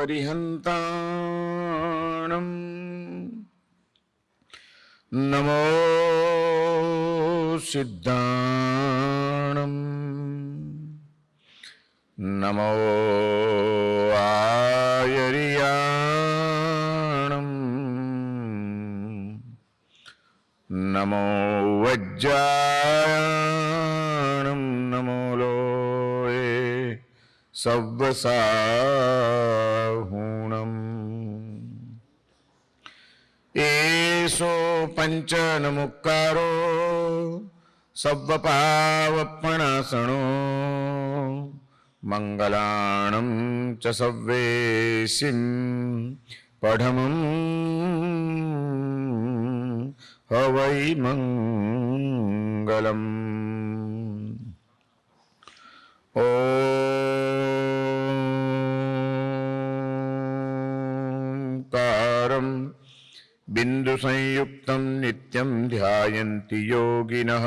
अरिहन्ताणम् नमो सिद्धाणम् नमो आयर्याणम् नमो वज्रायणम् नमो लोये सव्वसाहूणम् एषो पञ्चनमुक्कारो सव्वपावपणासनो मंगलाणं च सव्वेसिं पढमं हवै मंगलम् ओंकारं बिंदु संयुक्तं नित्यं ध्यायन्ति योगिनः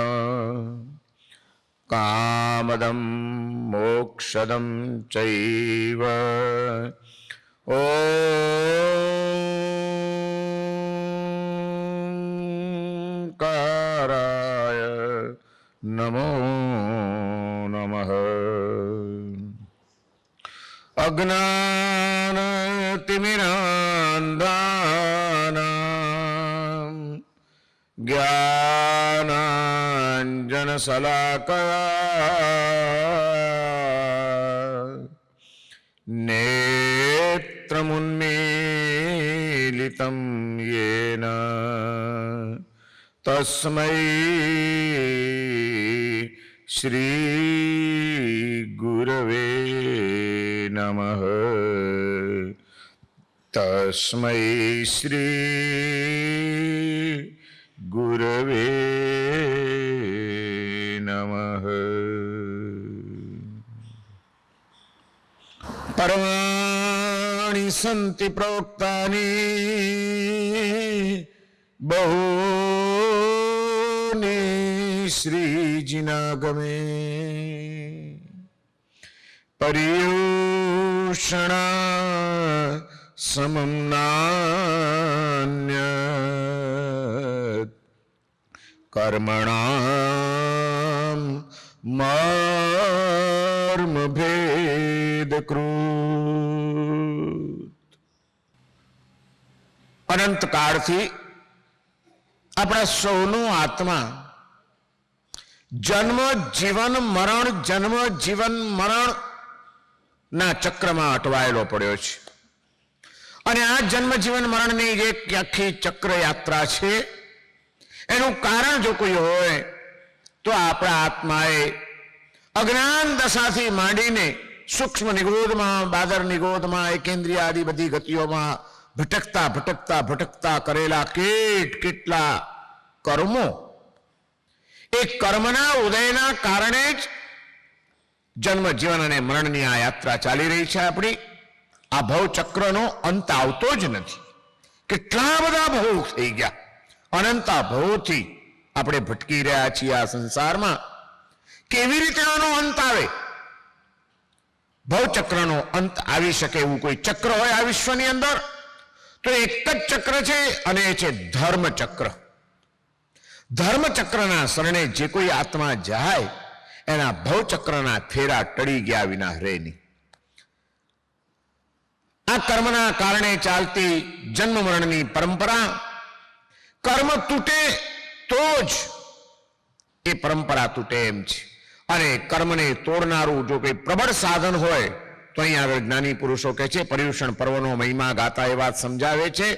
कामदं मोक्षदं चैव ओंकाराय नमो नमः। अज्ञानतिमिरान्धानां ज्ञानाञ्जनशलाकया नेत्रमुन्मीलितं येन तस्मै श्री गुरवे नमः। तस्मै श्री गुरवे नमः। पर्वाणि सन्ति प्रोक्तानि बहूनि श्रीजिनागमे पर्युषणा समं नान्यत् कर्मणां मर्मभेदकृत्। अनंत काळथी अपना सौनो आत्मा जन्म जीवन मरण जन्म जीवन मरण ना चक्र में अटवायेलो पड्यो छे અને આ જન્મ જીવન મરણની એક આખી ચક્ર યાત્રા છે। એનું કારણ જો કોઈ હોય તો આપણા આત્માએ અજ્ઞાન દશાથી માંડીને સૂક્ષ્મ નિગોદમાં બાદર નિગોદમાં એકેન્દ્રિય આદિ બધી ગતિઓમાં ભટકતા ભટકતા ભટકતા કરેલા કેટલા કર્મો એ કર્મના ઉદયના કારણે જ જન્મ જીવન અને મરણની આ યાત્રા ચાલી રહી છે આપણી। आ भव चक्र नो अंत आवतो ज नथी। केटला बधा भव थई गया अनंत भव थी आपणे भटकी रह्या छीए आ संसार में। केवी रीते आनो अंत आवे? भव चक्र नो अंत आवी शके एवुं कोई चक्र होय आ विश्वनी अंदर तो एक ज चक्र छे अने ए छे धर्म चक्र। धर्म चक्रना शरणे जे कोई आत्मा जाय एना भव चक्रना फेरा टળી गया विना रहे नहीं। आ कर्मना कारणे चालती जन्म मरणनी परंपरा कर्म तूटे तो ज ए परंपरा तूटे एम छे। अने कर्मने तोड़नारू जो कोई प्रबल साधन होय तो अहीं आगळ ज्ञानी पुरुषो कहे छे पर्युषण पर्वनो महिमा गाता ए वात समजावे छे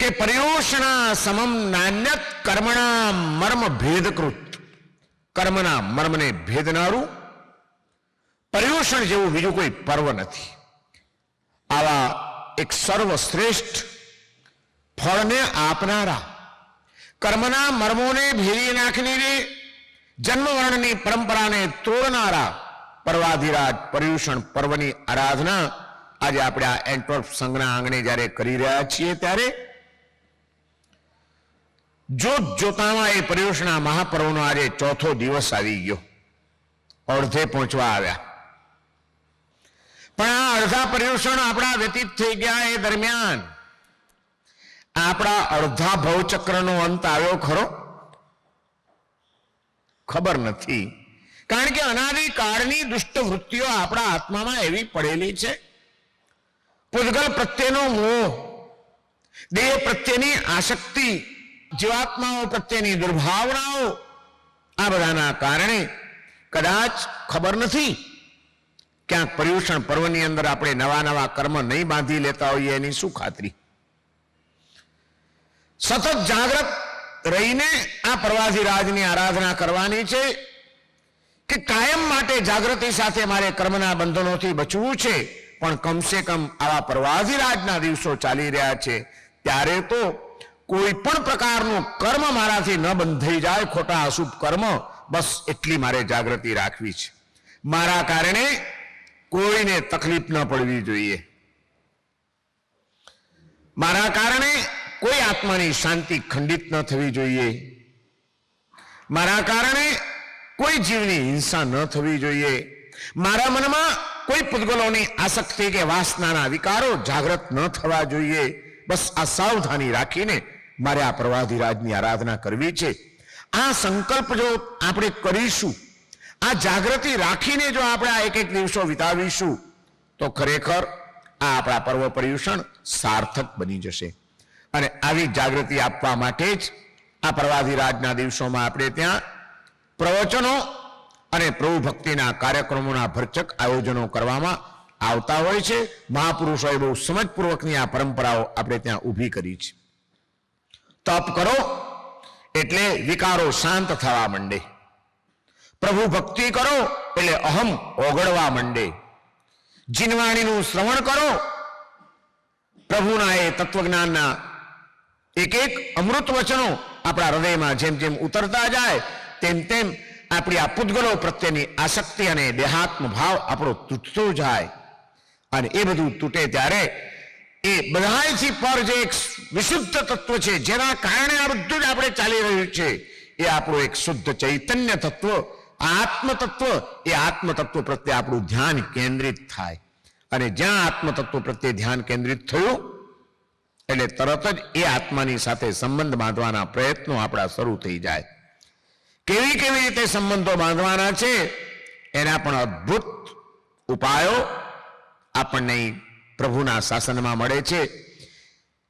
के पर्युषणा समम नान्यत कर्मणा मर्म भेदकृत। कर्मना मर्मने भेदनारू पर्युषण जेवुं बीजुं कोई पर्व नथी। आवा एक सर्वश्रेष्ठ फळने आपनारा कर्मना मर्मोने भेदी नाखीने जन्म मरणनी परंपराने तोड़नारा पर्वाधिराज पर्युषण पर्वनी आराधना आज आपणे आ एंटवर्प संघना आंगणे ज्यारे करी रह्या छीए त्यारे जोत जोतामां ए पर्युषणा महापर्वनो आज चौथो दिवस आवी गयो। अर्धे पहोंचवा आव्या। પણ આ અડધા પર્યુષણ આપણા વ્યતીત થઈ ગયા એ દરમિયાન આપણા અડધા ભવચક્રનો અંત આવ્યો ખરો? ખબર નથી. કારણ કે અનાદિકાળની દુષ્ટ વૃત્તિઓ આપણા આત્મામાં એવી પડેલી છે. પૂતગલ પ્રત્યેનો મોહ, દેહ પ્રત્યેની આસક્તિ, જીવાત્માઓ પ્રત્યેની દુર્ભાવનાઓ, આ બધાના કારણે કદાચ ખબર નથી ક્યાંક પર્યુષણ પર્વની અંદર આપણે નવા નવા કર્મ નહીં બાંધી લેતા હોઈએ એની શું ખાતરી? સતત જાગૃત રહીને આ પર્વાધિરાજની આરાધના કરવાની છે કે કાયમ માટે જાગૃતિ સાથે મારે કર્મના બંધનોથી બચવું છે. પણ કમસે કમ આવા પર્વાધિરાજના દિવસો ચાલી રહ્યા છે ત્યારે તો કોઈ પણ પ્રકારનું કર્મ મારાથી ન બંધાઈ જાય, ખોટા અશુભ કર્મ, બસ એટલી મારે જાગૃતિ રાખવી છે. મારા કારણે કોઈને તકલીફ ન પડવી જોઈએ. મારા કારણે કોઈ આત્માની શાંતિ ખંડિત ન થવી જોઈએ. મારા કારણે કોઈ જીવની હિંસા ન થવી જોઈએ. મારા મનમાં કોઈ પૂતગલોની આસક્તિ કે વાસનાના વિકારો જાગૃત ન થવા જોઈએ. બસ આ સાવધાની રાખીને મારે આ પર્વાધિરાજની આરાધના કરવી છે. આ સંકલ્પ જો આપણે કરીશું, આ જાગૃતિ રાખીને જો આપણે આ એક એક દિવસો વિતાવીશું તો ખરેખર આ આપણા પર્વ પર્યુષણ સાર્થક બની જશે. અને આવી જાગૃતિ આપવા માટે જ આ પર્વાધિરાજના દિવસોમાં આપણે ત્યાં પ્રવચનો અને પ્રભુ ભક્તિના કાર્યક્રમોના ભરચક આયોજનો કરવામાં આવતા હોય છે. મહાપુરુષોએ બહુ સમજપૂર્વકની આ પરંપરાઓ આપણે ત્યાં ઊભી કરી છે. તપ કરો એટલે વિકારો શાંત થવા માંડે. પ્રભુ ભક્તિ કરો એટલે અહમ ઓગળવા માંડે. જીનવાણીનું શ્રવણ કરો, પ્રભુના એ તત્વજ્ઞાનના એક એક અમૃત વચનો આપણા હૃદયમાં જેમ જેમ ઉતરતા જાય તેમ તેમ આપણી આ પૂતગલો પ્રત્યેની આસક્તિ અને દેહાત્મ ભાવ આપણો તૂટતો જાય. અને એ બધું તૂટે ત્યારે એ બધાથી પર જે એક વિશુદ્ધ તત્વ છે જેના કારણે આ બધું જ આપણે ચાલી રહ્યું છે એ આપણું એક શુદ્ધ ચૈતન્ય તત્વ, આત્મ તત્વ, એ આત્મ તત્વ પ્રત્યે આપણું ધ્યાન કેન્દ્રિત થાય. અને જ્યાં આત્મ તત્વ પ્રત્યે ધ્યાન કેન્દ્રિત થયું એટલે તરત જ એ આત્માની સાથે સંબંધ બાંધવાના પ્રયત્નો આપણા શરૂ થઈ જાય. કેવી કેવી રીતે સંબંધો બાંધવાના છે એના પણ અદ્ભુત ઉપાયો આપણને પ્રભુના શાસનમાં મળે છે.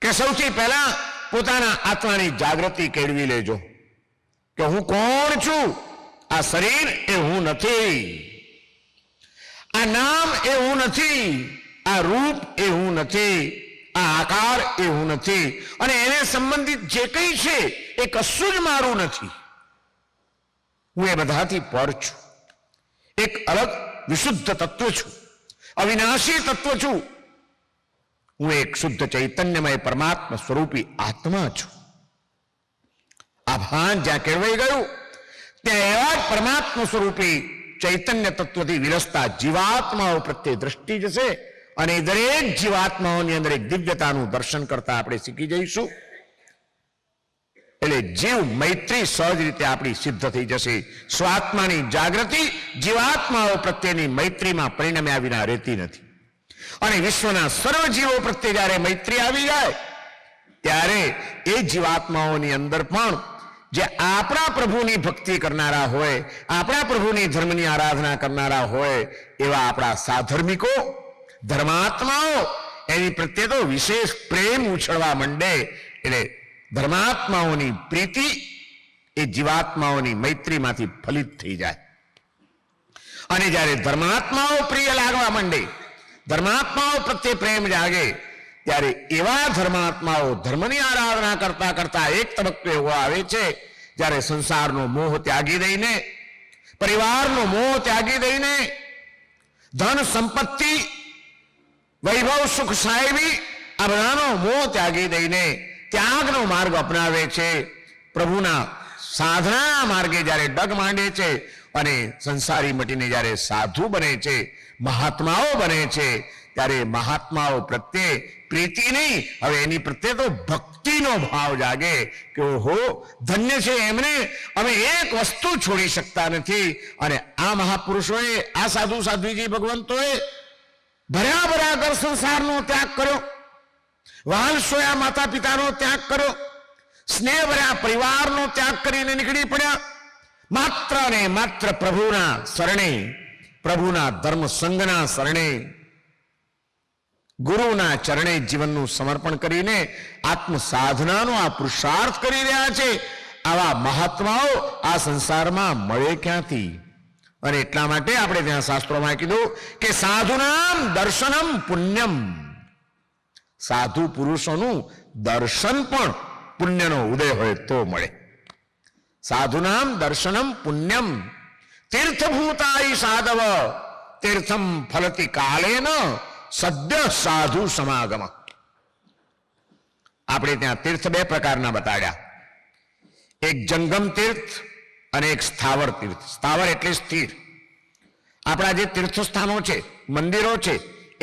કે સૌથી પહેલા પોતાના આત્માની જાગૃતિ કેળવી લેજો કે હું કોણ છું. આ શરીર એ હું નથી, આ નામ એ હું નથી, આ રૂપ એ હું નથી, આ આકાર એ હું નથી, અને એને સંબંધિત જે કંઈ છે એ કશું જ મારું નથી. હું એ બધાથી પર છું. એક અલગ વિશુદ્ધ તત્વ છું, અવિનાશી તત્વ છું. હું એક શુદ્ધ ચૈતન્યમય પરમાત્મા સ્વરૂપી આત્મા છું. આ ભાન જ્યાં કેળવાઈ ગયું ત્યાં એવા જ પરમાત્મા સ્વરૂપી ચૈતન્ય તત્વથી વિરસતા જીવાત્માઓ પ્રત્યે દ્રષ્ટિ જશે અને દરેક જીવાત્માઓની અંદર એક દિવ્યતાનું દર્શન કરતા આપણે શીખી જઈશું. એટલે જીવ મૈત્રી સહજ રીતે આપણી સિદ્ધ થઈ જશે. સ્વાત્માની જાગૃતિ જીવાત્માઓ પ્રત્યેની મૈત્રીમાં પરિણમ્યા વિના રહેતી નથી. અને વિશ્વના સર્વ જીવો પ્રત્યે જ્યારે મૈત્રી આવી જાય ત્યારે એ જીવાત્માઓની અંદર પણ જે આપણા પ્રભુની ભક્તિ કરનારા હોય, આપણા પ્રભુની ધર્મની આરાધના કરનારા હોય એવા આપણા સાધર્મિકો, ધર્માત્માઓ એની પ્રત્યે તો વિશેષ પ્રેમ ઉછળવા માંડે. એટલે ધર્માત્માઓની પ્રીતિ એ જીવાત્માઓની મૈત્રીમાંથી ફલિત થઈ જાય. અને જ્યારે ધર્માત્માઓ પ્રિય લાગવા માંડે, ધર્માત્માઓ પ્રત્યે પ્રેમ જાગે ત્યારે એવા ધર્માત્માઓ ધર્મની આરાધના કરતા કરતા એક તબક્કો એવો આવે છે જ્યારે સંસારનો મોહ ત્યાગી દઈને, પરિવારનો મોહ ત્યાગી દઈને, ધન સંપત્તિ, વૈભવ, સુખ, સાહેબી આ બધાનો મોહ ત્યાગી દઈને ત્યાગનો માર્ગ અપનાવે છે. પ્રભુના સાધનાના માર્ગે જ્યારે ડગ માંડે છે અને સંસારી મટીને જ્યારે સાધુ બને છે, મહાત્માઓ બને છે ત્યારે મહાત્માઓ પ્રત્યે પ્રીતિ નહીં, હવે એની પ્રત્યે તો ભક્તિનો ભાવ જાગે કે ઓહો ધન્ય છે એમને, અમે એક વસ્તુ છોડી શકતા નથી. અને આ મહાપુરુષોએ, આ સાધુ સાધ્વીજી ભગવંતોએ ભર્યા ભર્યા ઘર સંસારનો ત્યાગ કર્યો, વહાલ સોયા માતા પિતાનો ત્યાગ કર્યો, સ્નેહ ભર્યા પરિવારનો ત્યાગ કરીને નીકળી પડ્યા, માત્ર ને માત્ર પ્રભુના શરણે, પ્રભુના ધર્મ સંઘના શરણે, ગુરુના ચરણે જીવનનું સમર્પણ કરીને આત્મ સાધનાનો આ પુરુષાર્થ કરી રહ્યા છે. આવા મહાત્માઓ આ સંસારમાં મળે ક્યાંથી? અને એટલા માટે આપણે ત્યાં શાસ્ત્રોમાં કીધું કે સાધુનામ દર્શનમ પુણ્યમ. સાધુ પુરુષોનું દર્શન પણ પુણ્યનો ઉદય હોય તો મળે. સાધુનામ દર્શનમ પુણ્યમ તીર્થભૂતાય સાધવ તીર્થમ ફલતી કાલેન સદ્ય સાધુ સમાગમ. આપણે ત્યાં તીર્થ બે પ્રકારના બતાડ્યા, એક જંગમ તીર્થ અને એક સ્થાવર તીર્થ. સ્થાવર એટલે સ્થિર. આપણા જે તીર્થસ્થાનો છે, મંદિરો છે,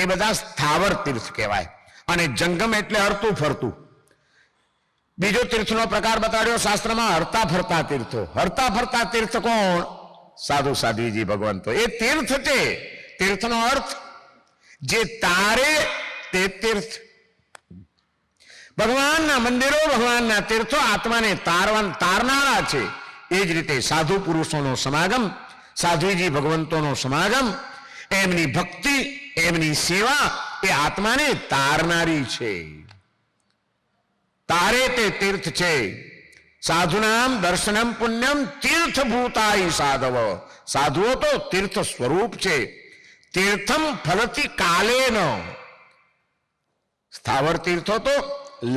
એ બધા સ્થાવર તીર્થ કહેવાય. અને જંગમ એટલે હરતું ફરતું. બીજો તીર્થનો પ્રકાર બતાડ્યો શાસ્ત્રમાં, હરતા ફરતા તીર્થો. હરતા ફરતા તીર્થ કોણ? સાધુ સાધ્વીજી ભગવંતો. એ તીર્થ છે. તીર્થનો અર્થ જે તારે તે તીર્થ. ભગવાનના મંદિરો, ભગવાનના તીર્થો આત્માને તારનારા છે. એ જ રીતે સાધુ પુરુષોનો સમાગમ, સાધ્વીજી ભગવંતોનો સમાગમ, એમની ભક્તિ, એમની સેવા એ આત્માને તારનારી છે. તારે તે તીર્થ છે. સાધુનામ દર્શનમ પુણ્યમ તીર્થભૂતાય સાધવ. સાધુઓ તો તીર્થ સ્વરૂપ છે. તીર્થમ ફલતી કાલેન. સ્થાવર તીર્થો તો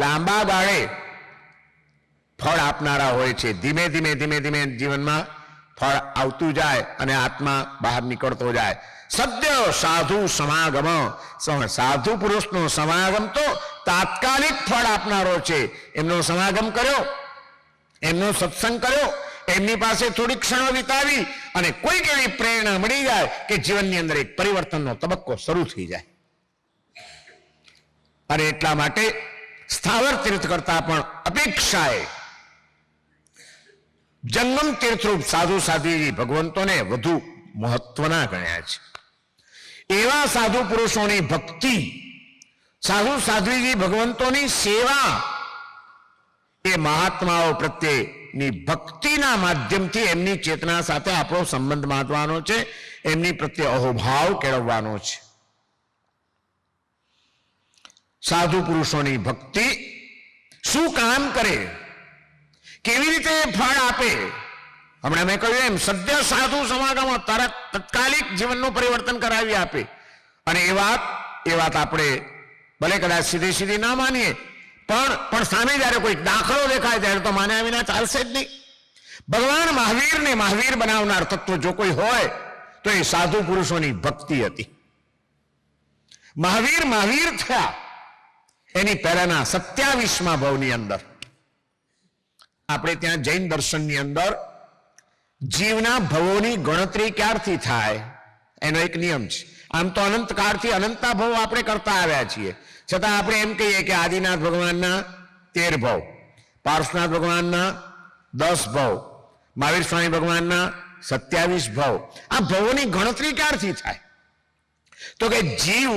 લાંબા ગાળે ફળ આપનારા હોય છે. ધીમે ધીમે ધીમે ધીમે જીવનમાં ફળ આવતું જાય અને આત્મા બહાર નીકળતો જાય. સદ્ય સાધુ સમાગમ. સાધુ પુરુષનો સમાગમ તો તાત્કાલિક ફળ આપનારો છે. એમનો સમાગમ કર્યો, એમનો સત્સંગ કર્યો, એમની પાસે થોડી ક્ષણો વિતાવી અને કોઈક એવી પ્રેરણા મળી જાય કે જીવનની અંદર એક પરિવર્તનનો તબક્કો શરૂ થઈ જાય. અને એટલા માટે સ્થાવર તીર્થ કરતા પણ અપેક્ષાએ જંગમ તીર્થરૂપ સાધુ સાધ્વીજી ભગવંતોને વધુ મહત્વના ગણ્યા છે. એવા સાધુ પુરુષોની ભક્તિ, સાધુ સાધ્વીજી ભગવંતોની સેવા એ મહાત્માઓ પ્રત્યેની ભક્તિના માધ્યમથી એમની ચેતના સાથે આપણો સંબંધ બાંધવાનો છે, એમની પ્રત્યે અહોભાવ કેળવવાનો છે. સાધુ પુરુષોની ભક્તિ શું કામ કરે, કેવી રીતે ફળ આપે? હમણાં મેં કહ્યું એમ સદ્ય સાધુ સમાગમ, તરત તત્કાલિક જીવનનું પરિવર્તન કરાવી આપે. અને એ વાત આપણે ભલે કદાચ સીધી સીધી ના માનીએ, પણ સામે જયારે કોઈ દાખલો દેખાય ત્યારે તો માન્યા વિના ચાલશે જ નહીં. ભગવાન મહાવીરને મહાવીર બનાવનાર તત્વ જો કોઈ હોય તો એ સાધુ પુરુષોની ભક્તિ હતી. મહાવીર થયા એની પહેલાના 27મા ભવની અંદર. આપણે ત્યાં જૈન દર્શનની અંદર જીવના ભવોની ગણતરી ક્યારથી થાય એનો એક નિયમ છે. આમ તો અનંતકાળથી અનંતા ભવ આપણે કરતા આવ્યા છીએ, છતાં આપણે એમ કહીએ કે આદિનાથ ભગવાનના 13 ભવ, પાર્શ્વનાથ ભગવાનના 10 ભવ, મહાવીર સ્વામી ભગવાનના 27 ભવ. આ ભવોની ગણતરી ક્યારથી થાય? તો કે જીવ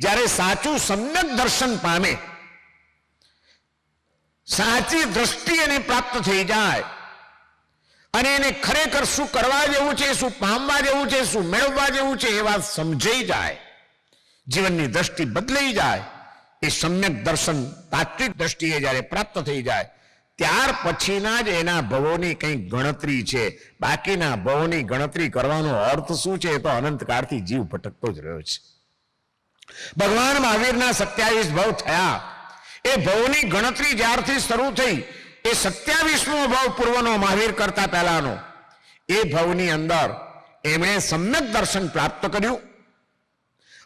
જ્યારે સાચું સમ્યક દર્શન પામે, સાચી દ્રષ્ટિ એને પ્રાપ્ત થઈ જાય અને એને ખરેખર શું કરવા જેવું છે, શું પામવા જેવું છે, શું મેળવવા જેવું છે એ વાત સમજાઈ જાય, જીવનની દ્રષ્ટિ બદલાઈ જાય, એ સમ્યક દર્શન તાત્વિક દ્રષ્ટિએ જ્યારે પ્રાપ્ત થઈ જાય ત્યાર પછીના જ એના ભવોની કંઈ ગણતરી છે. બાકીના ભવોની ગણતરી કરવાનો અર્થ શું છે? એ તો અનંતકાળથી જીવ ભટકતો જ રહ્યો છે. ભગવાન મહાવીરના 27 ભવ થયા. એ ભવની ગણતરી જ્યારથી શરૂ થઈ, એ 27મો ભવ પૂર્વનો મહાવીર કરતા પહેલાનો, એ ભવની અંદર એમણે સમ્યક દર્શન પ્રાપ્ત કર્યું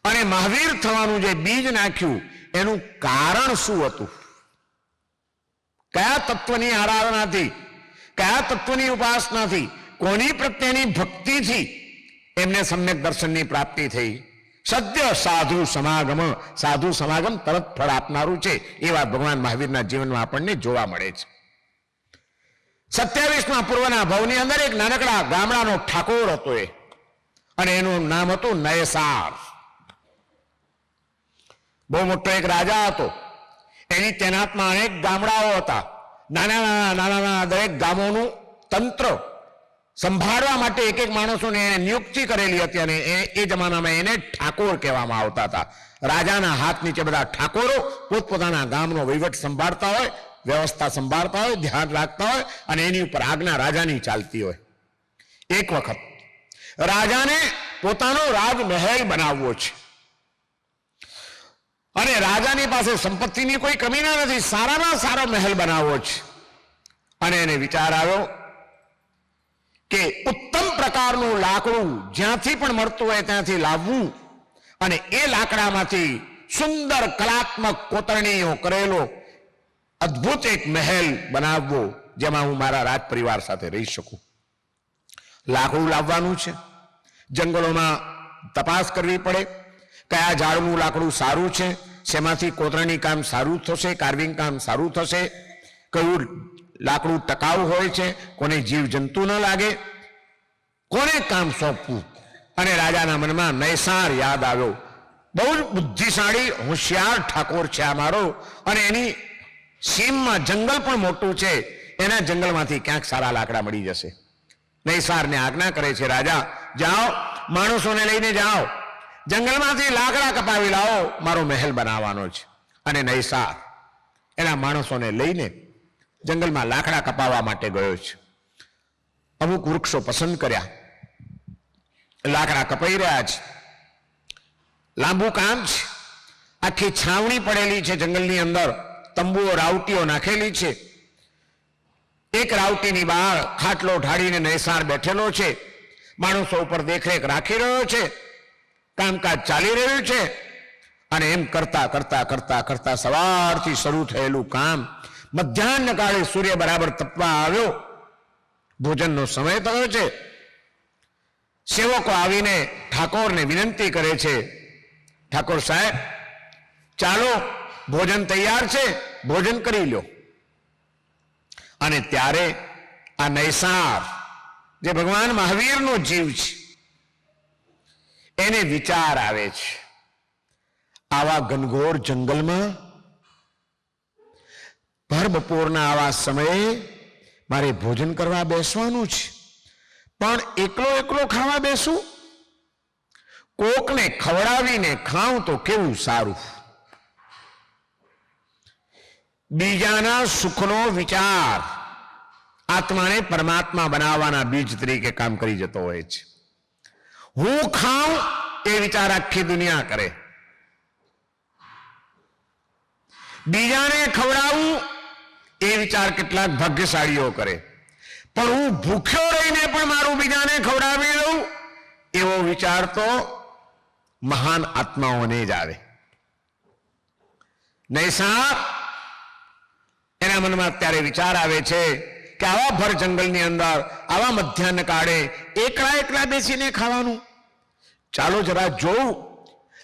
અને મહાવીર થવાનું જે બીજ નાખ્યું એનું કારણ શું હતું? કયા તત્વની આરાધનાથી, કયા તત્વની ઉપાસનાથી, કોની પ્રત્યેની ભક્તિથી એમને સમ્યક દર્શનની પ્રાપ્તિ થઈ? સદ્ય સાધુ સમાગમ. સાધુ સમાગમ તરત ફળ આપનારું છે એ વાત ભગવાન મહાવીરના જીવનમાં આપણને જોવા મળે છે. 27મા પૂર્વના ભવની અંદર એક નાનકડા ગામડાનો ઠાકોર હતો, અને એનું નામ હતું નયસાર. બહુ મોટો એક રાજા હતો. એની તૈનાતમાં અનેક ગામડાઓ હતા. નાના દરેક ગામોનું તંત્ર સંભાળવા માટે એક એક માણસોને એને નિયુક્તિ કરેલી હતી અને એ જમાનામાં એને ઠાકોર કહેવામાં આવતા હતા. રાજાના હાથ નીચે બધા ઠાકોરો પોતપોતાના ગામનો વહીવટ સંભાળતા હોય, વ્યવસ્થા સંભાળતા હોય, ધ્યાન રાખતા હોય અને એની ઉપર આજ્ઞા રાજાની ચાલતી હોય. એક વખત રાજાને પોતાનો રાજમહેલ બનાવવો છે અને રાજાની પાસે સંપત્તિની કોઈ કમી નથી, સારામાં સારો મહેલ બનાવવો છે. અને એને વિચાર આવ્યો કે ઉત્તમ પ્રકારનું લાકડું જ્યાંથી પણ મળતું હોય ત્યાંથી લાવવું અને એ લાકડામાંથી સુંદર કલાત્મક કોતરણીઓ કરેલો અદ્ભુત એક મહેલ બનાવવો, જેમાં હું મારા રાજ પરિવાર સાથે રહી શકું. લાકડું લાવવાનું છે, જંગલોમાં તપાસ કરવી પડે, કયા ઝાડનું લાકડું સારું છે, શેમાંથી કોતરણી કામ સારું થશે, કાર્વિંગ કામ સારું થશે, કયું લાકડું ટકાઉ હોય છે, કોને જીવ જંતુ ન લાગે, કોને કામ સોંપવું. અને રાજાના મનમાં નૈસાર યાદ આવ્યો. બહુ જ બુદ્ધિશાળી હોશિયાર ઠાકોર છે આ મારો, અને એની સીમમાં જંગલ પણ મોટું છે, એના જંગલમાંથી ક્યાંક સારા લાકડા મળી જશે. નૈસારને આજ્ઞા કરે છે રાજા, જાઓ માણસોને લઈને જાઓ, જંગલમાંથી લાકડા કપાવી લાવો, મારો મહેલ બનાવવાનો છે. અને નૈસાર એના માણસોને લઈને જંગલમાં લાકડા કપાવવા માટે ગયો છે. અમુક વૃક્ષો પસંદ કર્યા, લાકડા કપાઈ રહ્યા છે, લાંબુ કામ છે. આખી છાવણી પડેલી છે જંગલની અંદર, તંબુઓ રાવટીઓ નાખેલી છે. એક રાવટીની બહાર ખાટલો ઢાળીને નૈસાર બેઠેલો છે, માણસો ઉપર દેખરેખ રાખી રહ્યો છે, કામકાજ ચાલી રહ્યું છે. અને એમ કરતા કરતા કરતા કરતા સવારથી શરૂ થયેલું કામ મધ્યાહન કાળે સૂર્ય બરાબર તપવા આવ્યો, ભોજનનો સમય થયો છે. સેવકો આવીને ઠાકોરને વિનંતી કરે છે, ઠાકોર સાહેબ ચાલો ભોજન તૈયાર છે, ભોજન કરી લો. અને ત્યારે આ નૈસાર જે ભગવાન મહાવીરનો જીવ છે એને વિચાર આવે છે, આવા ઘનઘોર જંગલમાં ભર બપોરના આવા સમયે મારે ભોજન કરવા બેસવાનું છે, પણ એકલો એકલો ખાવા બેસું? કોકને ખવડાવીને ખાઉં તો કેવું સારું. બીજાના સુખનો વિચાર આત્માને પરમાત્મા બનાવવાના બીજ તરીકે કામ કરી જતો હોય છે. હું ખાઉં એ વિચાર આખી દુનિયા કરે, બીજાને ખવડાવું એ વિચાર કેટલાક ભાગ્યશાળીઓ કરે, પણ હું ભૂખ્યો રહીને પણ મારું બીજાને ખવડાવી લઉં એવો વિચાર તો મહાન આત્માઓને જ આવે. નૈસાર એના મનમાં અત્યારે વિચાર આવે છે કે આવા ભર જંગલની અંદર આવા મધ્યાહન કાળે એકલા એકલા બેસીને ખાવાનું? ચાલો જરા જોઉં,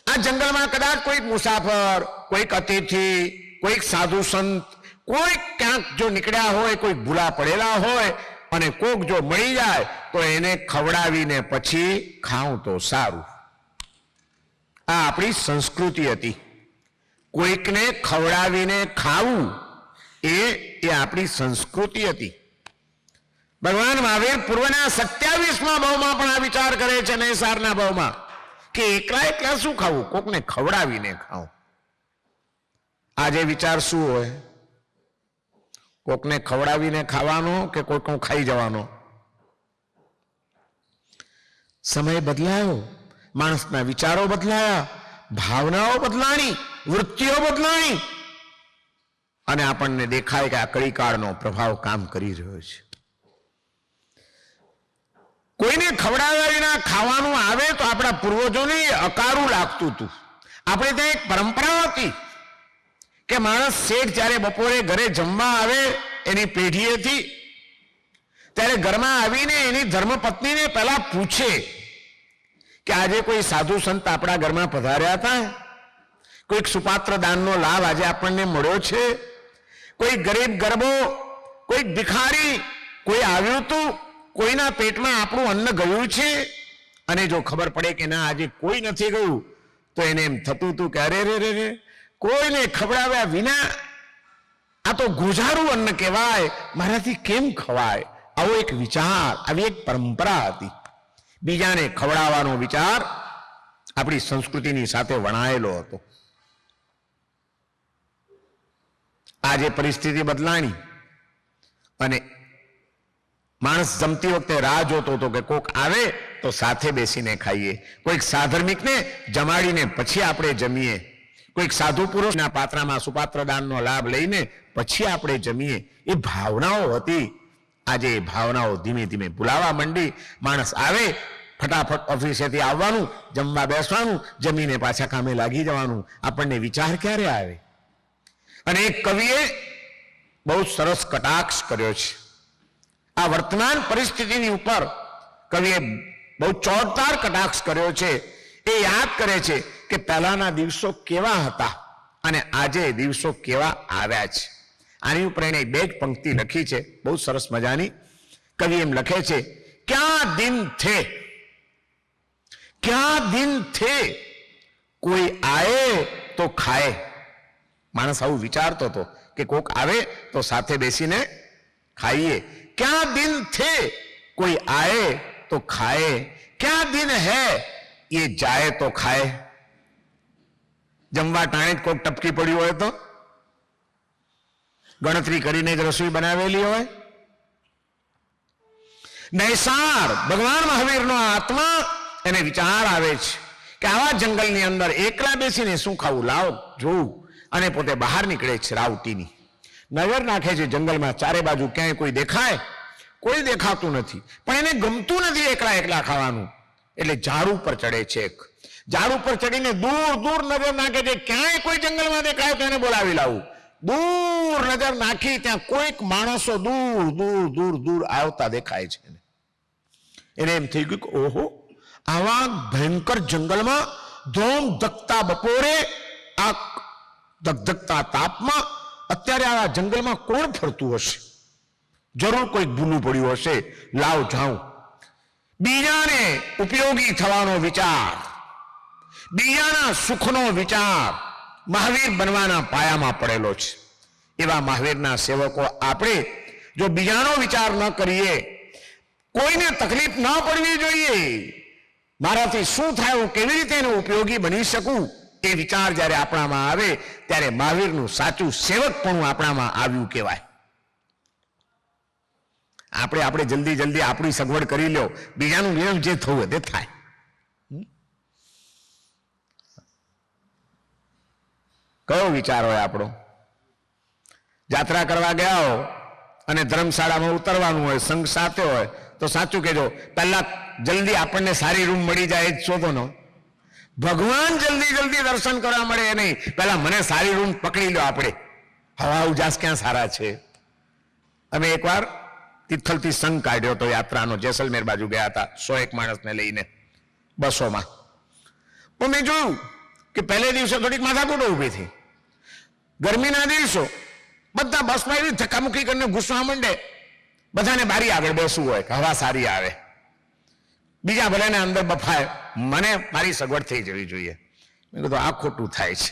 આ જંગલમાં કદાચ કોઈક મુસાફર, કોઈક અતિથિ, કોઈક સાધુ સંત, કોઈક ક્યાંક જો નીકળ્યા હોય, કોઈક ભૂલા પડેલા હોય અને કોક જો મળી જાય તો એને ખવડાવીને પછી ખાઉં તો સારું. આ આપણી સંસ્કૃતિ હતી. કોઈકને ખવડાવીને ખાવું એ આપણી સંસ્કૃતિ હતી. ભગવાન મહાવીર પૂર્વના 27મા ભાવમાં પણ આ વિચાર કરે છે, નૈસારના ભાવમાં, કે એકલા એકલા શું ખાવું, કોકને ખવડાવીને ખાવું. આજે વિચાર શું હોય? કોકને ખવડાવીને ખાવાનો કે કોઈકનું ખાઈ જવાનો? સમય બદલાયો, માણસના વિચારો બદલાયા, ભાવનાઓ બદલાણી, વૃત્તિઓ બદલાણી, અને આપણને દેખાય કે આ કળીકાળનો પ્રભાવ કામ કરી રહ્યો છે. કોઈને ખવડાવ્યા વિના ખાવાનું આવે તો આપણા પૂર્વજોને અકારું લાગતું હતું. આપણે ત્યાં એક પરંપરા હતી કે માણસ શેઠ જ્યારે બપોરે ઘરે જમવા આવે એની પેઢીએથી, ત્યારે ઘરમાં આવીને એની ધર્મપત્નીને પહેલા પૂછે કે આજે કોઈ સાધુ સંત આપણા ઘરમાં પધાર્યા હતા, કોઈક સુપાત્ર દાનનો લાભ આજે આપણને મળ્યો છે, કોઈ ગરીબ ગરબો, કોઈ ભિખારી કોઈ આવ્યું હતું, કોઈના પેટમાં આપણું અન્ન ગયું છે? અને જો ખબર પડે કે ના આજે કોઈ નથી ગયું તો એને એમ થતું હતું કે અરે રે રે રે, કોઈને ખવડાવ્યા વિના આ તો ગુજારું અન્ન કહેવાય, મારાથી કેમ ખવાય, આવો એક વિચાર, આવી એક પરંપરા હતી. બીજાને ખવડાવવાનો વિચાર આપણી સંસ્કૃતિની સાથે વણાયેલો હતો. આજે પરિસ્થિતિ બદલાણી અને માણસ જમતી વખતે રાહ જોતો હતો કે કોક આવે તો સાથે બેસીને ખાઈએ, કોઈક સાધર્મિકને જમાડીને પછી આપણે જમીએ, કોઈક સાધુ પુરુષના પાત્રામાં સુપાત્ર દાનનો લાભ લઈને પછી આપણે જમીએ. એ ભાવનાઓ હતી. આજે એ ભાવનાઓ ધીમે ધીમે ભૂલાવા માંડી. માણસ આવે, ફટાફટ ઓફિસેથી આવવાનું, જમવા બેસવાનું, જમીને પાછા કામે લાગી જવાનું. આપણને વિચાર ક્યારે આવે? અને એક કવિએ બહુ સરસ કટાક્ષ કર્યો છે આ વર્તમાન પરિસ્થિતિની ઉપર. કવિએ બહુ ચોરદાર કટાક્ષ કર્યો છે. એ યાદ કરે છે કે પહેલાના દિવસો કેવા હતા અને આજે દિવસો કેવા આવ્યા છે. આની ઉપર એને બે જ પંક્તિ લખી છે, બહુ સરસ મજાની. કવિ એમ લખે છે, ક્યાં દિન થે, ક્યાં દિન થે, કોઈ આયે તો ખાય. માણસ આવું વિચારતો હતો કે કોક આવે તો સાથે બેસીને ખાઈએ. ક્યાં દિન થે, કોઈ આયે તો ખાए, ક્યાં દિન હૈ ये जाए तो खाए. જમવા ટાણે જ કોઈક ટપકી પડ્યું હોય તો ગણતરી કરીને જ રસોઈ બનાવેલી હોય. નૈસાર ભગવાન મહાવીરનો આત્મા એને વિચાર આવે છે કે આવા જંગલની અંદર એકલા બેસીને શું ખાવું, લાવ જોવું. અને પોતે બહાર નીકળે છે રાવટીની. નજર નાખે છે જંગલમાં, ચારે બાજુ ક્યાંય કોઈ દેખાય, કોઈ દેખાતું નથી, પણ એને ગમતું નથી એકલા એકલા ખાવાનું. એટલે ઝાડ ઉપર ચડે છે. ઝાડ ઉપર ચડીને દૂર દૂર નજર નાખે છે, ક્યાંય કોઈ જંગલમાં દેખાય તો એને બોલાવી લાવું. દૂર નજર નાખી, ત્યાં કોઈક માણસો દૂર દૂર દૂર દૂર આવતા દેખાય છે. એને એમ થઈ ગયું કે ઓહો, આવા ભયંકર જંગલમાં ધોમ ધકતા બપોરે, આ ધકધકતા તાપમાં અત્યારે આવા જંગલમાં કોણ ફરતું હશે? જરૂર કોઈક ભૂલું પડ્યું હશે, લાવ જાઉં. બીજાને ઉપયોગી થવાનો વિચાર, બીજાના સુખનો વિચાર મહાવીર બનવાના પાયામાં પડેલો છે. એવા મહાવીરના સેવકો આપણે જો બીજાનો વિચાર ન કરીએ, કોઈને તકલીફ ન પડવી જોઈએ, મારાથી શું થાય, હું કેવી રીતે એનો ઉપયોગી બની શકું, એ વિચાર જ્યારે આપણામાં આવે ત્યારે મહાવીરનું સાચું સેવકપણું આપણામાં આવ્યું કહેવાય. આપણે જલ્દી જલ્દી આપણી સગવડ કરી લો, બીજાનું નિયમ જે થવું તે થાય. કયો વિચાર હોય આપણો? જાત્રા કરવા ગયા હો અને ધર્મશાળામાં ઉતરવાનું હોય, સંઘ સાથે હોય તો સાચું કહેજો, પહેલા જલ્દી આપણને સારી રૂમ મળી જાય એ જ શોધો ને. ભગવાન જલ્દી જલ્દી દર્શન કરવા મળે એ નહીં, પહેલા મને સારી રૂમ પકડી લો. આપણે હવા ઉજાસ ક્યાં સારા છે. અમે એકવાર તિથલથી સંઘ કાઢ્યો હતો યાત્રાનો, જેસલમેર બાજુ ગયા હતા 101 માણસને લઈને બસોમાં. તો મેં જોયું કે પહેલે દિવસે થોડીક માથાકૂટ ઊભી થઈ. ગરમીના દિવસો, બધા બસમાં એવી ધક્કામુક્કી કરીને ઘૂસવા માંડે. બધાને બારી આગળ બેસવું હોય કે હવા સારી આવે, બીજા ભલેને અંદર બફાય, મને મારી સગવડ થઈ જવી જોઈએ. મેં કીધું આ ખોટું થાય છે.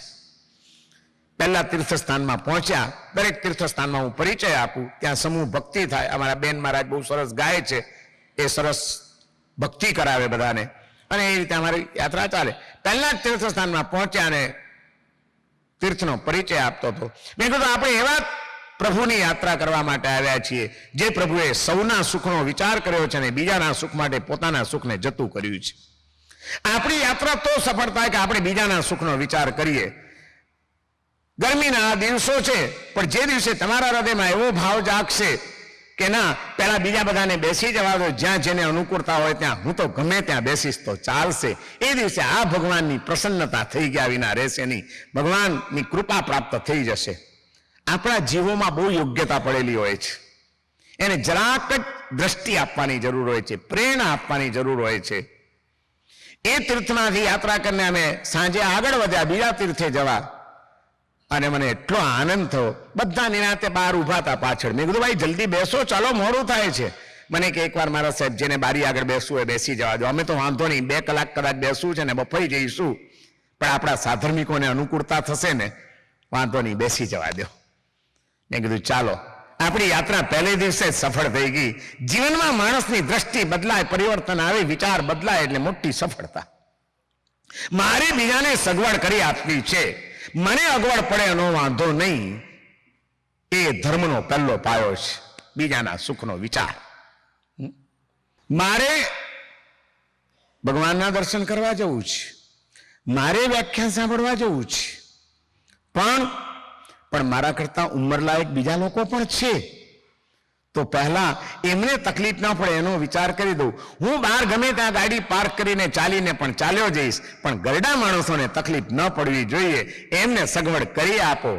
પહેલા તીર્થસ્થાનમાં પહોંચ્યા, દરેક તીર્થસ્થાનમાં હું પરિચય આપું, ત્યાં સમૂહ ભક્તિ થાય. અમારા બેન મહારાજ બહુ સરસ ગાય છે, એ સરસ ભક્તિ કરાવે બધાને, અને એ રીતે અમારી યાત્રા ચાલે. પહેલા જ તીર્થસ્થાનમાં પહોંચ્યા અને તીર્થનો પરિચય આપતો હતો. મેં કીધું આપણે એવા પ્રભુની યાત્રા કરવા માટે આવ્યા છીએ જે પ્રભુએ સૌના સુખનો વિચાર કર્યો છે અને બીજાના સુખ માટે પોતાના સુખને જતું કર્યું છે. આપણી યાત્રા તો સફળ થાય કે આપણે બીજાના સુખનો વિચાર કરીએ. ગરમીના દિવસો છે, પણ જે દિવસે તમારા હૃદયમાં એવો ભાવ જાગશે કે ના, પહેલા બીજા બધાને બેસી જવા દો, જ્યાં જેને અનુકૂળતા હોય ત્યાં, હું તો ગમે ત્યાં બેસીશ તો ચાલશે, એ દિવસે આ ભગવાનની પ્રસન્નતા થઈ ગયા વિના રહેશે નહીં. ભગવાનની કૃપા પ્રાપ્ત થઈ જશે. આપણા જીવોમાં બહુ યોગ્યતા પડેલી હોય છે, એને જરાક જ દ્રષ્ટિ આપવાની જરૂર હોય છે, પ્રેરણા આપવાની જરૂર હોય છે. એ તીર્થમાંથી યાત્રા કરીને અમે સાંજે આગળ વધ્યા બીજા તીર્થે જવા, અને મને એટલો આનંદ થયો. બધા નિરાંતે બહાર ઉભા હતા પાછળ. મેં કીધું ભાઈ જલ્દી બેસો, ચાલો મોડું થાય છે. મને કે એકવાર મારા સાહેબ જેને બારી આગળ બેસવું હોય બેસી જવા દો, અમે તો વાંધો નહીં, 2 કલાક કદાચ બેસવું છે ને બફાઈ જઈશું, પણ આપણા સાધર્મિકોને અનુકૂળતા થશે ને વાંધો નહીં, બેસી જવા દો. મેં કીધું ચાલો, આપણી યાત્રા પહેલે દિવસે જ સફળ થઈ ગઈ. જીવનમાં માણસની દ્રષ્ટિ બદલાય, પરિવર્તન આવે, વિચાર બદલાય એટલે મોટી સફળતા. મારે બીજાને સગવડ કરી આપવી છે, મને અગવડ પડે એનો વાંધો નહીં, એ ધર્મનો પહેલો પાયો છે. બીજાના સુખનો વિચાર. મારે ભગવાનના દર્શન કરવા જવું છે, મારે વ્યાખ્યાન સાંભળવા જવું છે, પણ મારા કરતા ઉંમરલાયક બીજા લોકો પણ છે, તો પહેલા એમને તકલીફ ના પડે એનો વિચાર કરી દઉં. હું બહાર ગમે ત્યાં ગાડી પાર્ક કરીને ચાલીને પણ ચાલ્યો જઈશ, પણ ગરડા માણસોને તકલીફ ન પડવી જોઈએ, એમને સગવડ કરી આપો.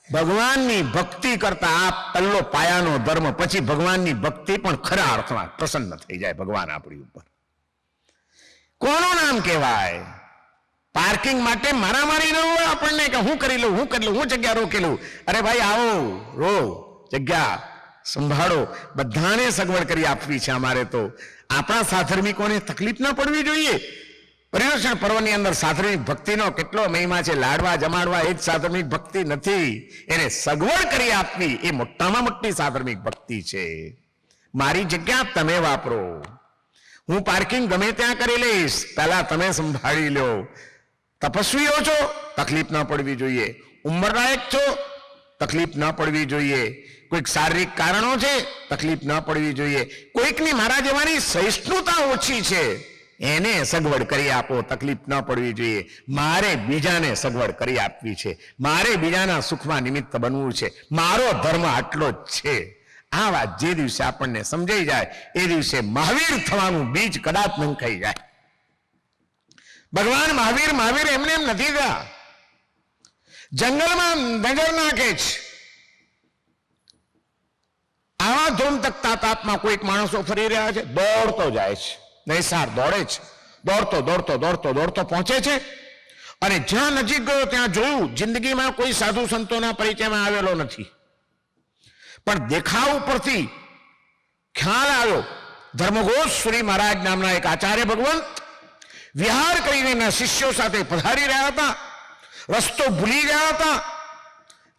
ભગવાનની ભક્તિ કરતા આ પહેલો પાયાનો ધર્મ, પછી ભગવાનની ભક્તિ પણ ખરા અર્થમાં પ્રસન્ન થઈ જાય ભગવાન આપણી ઉપર. કોનું નામ કહેવાય? પાર્કિંગ માટે મારામારી ન હોય આપણને કે હું કરી લઉં, હું જગ્યા રોકી લઉં. અરે ભાઈ આવો, રો, જગ્યા સંભાળો, બધાને સગવડ કરી આપવી છે અમારે. તો આપણા સાધર્મિકોને તકલીફ ન પડવી જોઈએ. પર્યુષણ પર્વની અંદર સાધર્મિક ભક્તિનો કેટલો મહિમા છે. લાડવા જમાડવા એ જ સાધર્મિક ભક્તિ નથી, એને સગવડ કરી આપવી એ મોટામાં મોટી સાધર્મિક ભક્તિ છે. મારી જગ્યા તમે વાપરો, હું પાર્કિંગ ગમે ત્યાં કરી લઈશ, પહેલા તમે સંભાળી લો. તપસ્વીઓ છો, તકલીફ ન પડવી જોઈએ. ઉંમરલાયક છો, તકલીફ ન પડવી જોઈએ. કોઈક શારીરિક કારણો છે, તકલીફ ન પડવી જોઈએ. કોઈકની મારા જેવાની સહિષ્ણુતા ઓછી છે, એને સગવડ કરી આપો, તકલીફ ન પડવી જોઈએ. મારે બીજાને સગવડ કરી આપવી છે, મારે બીજાના સુખમાં નિમિત્ત બનવું છે, મારો ધર્મ આટલો જ છે. આ વાત જે દિવસે આપણને સમજાઈ જાય એ દિવસે મહાવીર થવાનું બીજ કદાચ નંખાઈ જાય. ભગવાન મહાવીર એમને એમ નથી ગયા. જંગલમાં નજર નાખે છે, આવા ધૂમધકતા તાપમાં કોઈક માણસો ફરી રહ્યા છે, દોડતો જાય છે, નૈસાર દોડે છે, દોડતો પહોંચે છે. અને જ્યાં નજીક ગયો ત્યાં જોયું જિંદગીમાં કોઈ સાધુ સંતોના પરિચયમાં આવેલો નથી, પણ દેખાવ ઉપરથી ખ્યાલ આવ્યો ધર્મઘોષ શ્રી મહારાજ નામના એક આચાર્ય ભગવંત વિહાર કરીને એના શિષ્યો સાથે પધારી રહ્યા હતા. રસ્તો ભૂલી ગયા હતા,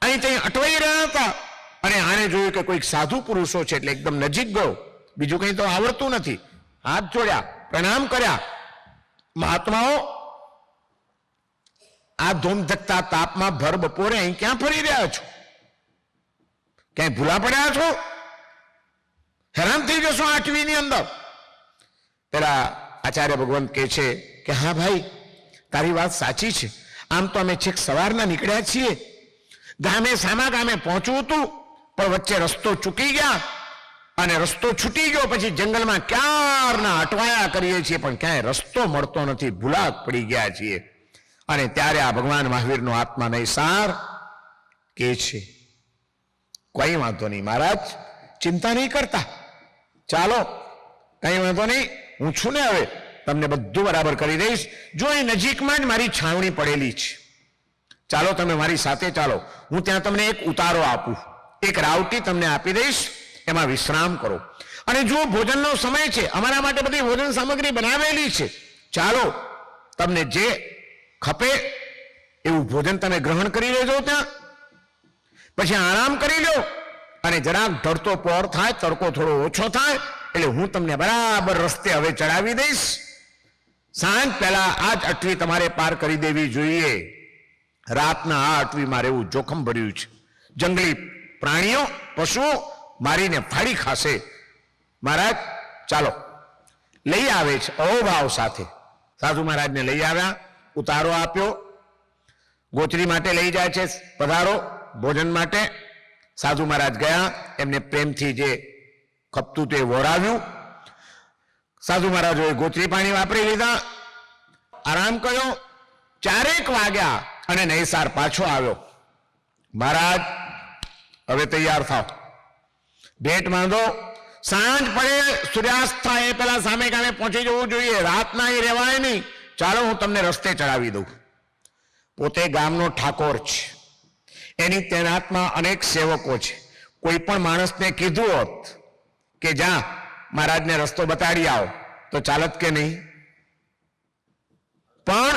અહીં ત્યાં અટવાઈ રહ્યા હતા. અને આને જોયું કે કોઈક સાધુ પુરુષો છે એટલે એકદમ નજીક ગયો. બીજું કંઈ તો આવડતું નથી. હાથ જોડ્યા, પ્રણામ કર્યા. મહાત્માઓ, આ ધૂમધકતા તાપમાં ભર બપોરે અહીં ક્યાં ફરી રહ્યા છો? ક્યાંય ભૂલા પડ્યા છો? હેરાન થઈ જશો આઠવીની અંદર. પેલા આચાર્ય ભગવંત કહે છે કે હા ભાઈ, તારી વાત સાચી છે. આમ તો અમે છેક સવારના નીકળ્યા છીએ, સામા ગામે પહોંચવું હતું, પણ વચ્ચે રસ્તો ચૂકી ગયા, અને રસ્તો છૂટી ગયો. પછી જંગલમાં ક્યારના અટવાયા કરીએ છીએ, પણ ક્યાંય રસ્તો મળતો નથી, ભૂલા પડી ગયા છીએ. અને ત્યારે આ ભગવાન મહાવીરનો આત્મા નૈસાર કે છે, કઈ વાંધો નહીં મહારાજ, ચિંતા નહીં કરતા, ચાલો કઈ વાંધો નહીં, હું છું ને, હવે તમને બધું બરાબર કરી દઈશ. જો એ નજીકમાં જ મારી છાવણી પડેલી છે, ચાલો તમે મારી સાથે ચાલો, હું ત્યાં તમને એક ઉતારો આપું, એક રાવટી તમને આપી દઈશ, એમાં વિશ્રામ કરો. અને જો ભોજનનો સમય છે, અમારા માટે બધી ભોજન સામગ્રી બનાવેલી છે, ચાલો તમને જે ખપે એવું ભોજન તમે ગ્રહણ કરી લેજો ત્યાં, પછી આરામ કરી લો. અને જરાક ઢળતો પહોર થાય, તડકો થોડો ઓછો થાય એટલે હું તમને બરાબર રસ્તે હવે ચડાવી દઈશ. સાંજ પહેલા આ જ અટવી તમારે પાર કરી દેવી જોઈએ. રાતના આ અટવીમાં રહેવું જોખમ ભર્યું છે. જંગલી પ્રાણીઓ, પશુઓ મારીને ફાડી ખાશે. મહારાજ ચાલો, લઈ આવે છે અહોભાવ સાથે. સાધુ મહારાજને લઈ આવ્યા, ઉતારો આપ્યો, ગોચરી માટે લઈ જાય છે, પધારો ભોજન માટે. સાધુ મહારાજ ગયા, એમને પ્રેમથી જે ખપતું તે વોરાવ્યું. સાધુ મહારાજોએ ગોચરી પાણી વાપરી લીધા, આરામ કર્યો. 4 વાગ્યા અને નૈસાર પાછો આવ્યો. મહારાજ હવે તૈયાર થાવ, ભેટ માંગો, સાંજ પડે, સૂર્યાસ્ત થાય એ પેલા સામે ગામે પહોંચી જવું જોઈએ, રાતના એ રહેવાય નહીં. ચાલો હું તમને રસ્તે ચડાવી દઉં. પોતે ગામનો ઠાકોર છે, એની તૈનાતમાં અનેક સેવકો છે. કોઈ પણ માણસને કીધું હોત કે જા મહારાજને રસ્તો બતાડી આવો તો ચાલત કે નહીં? પણ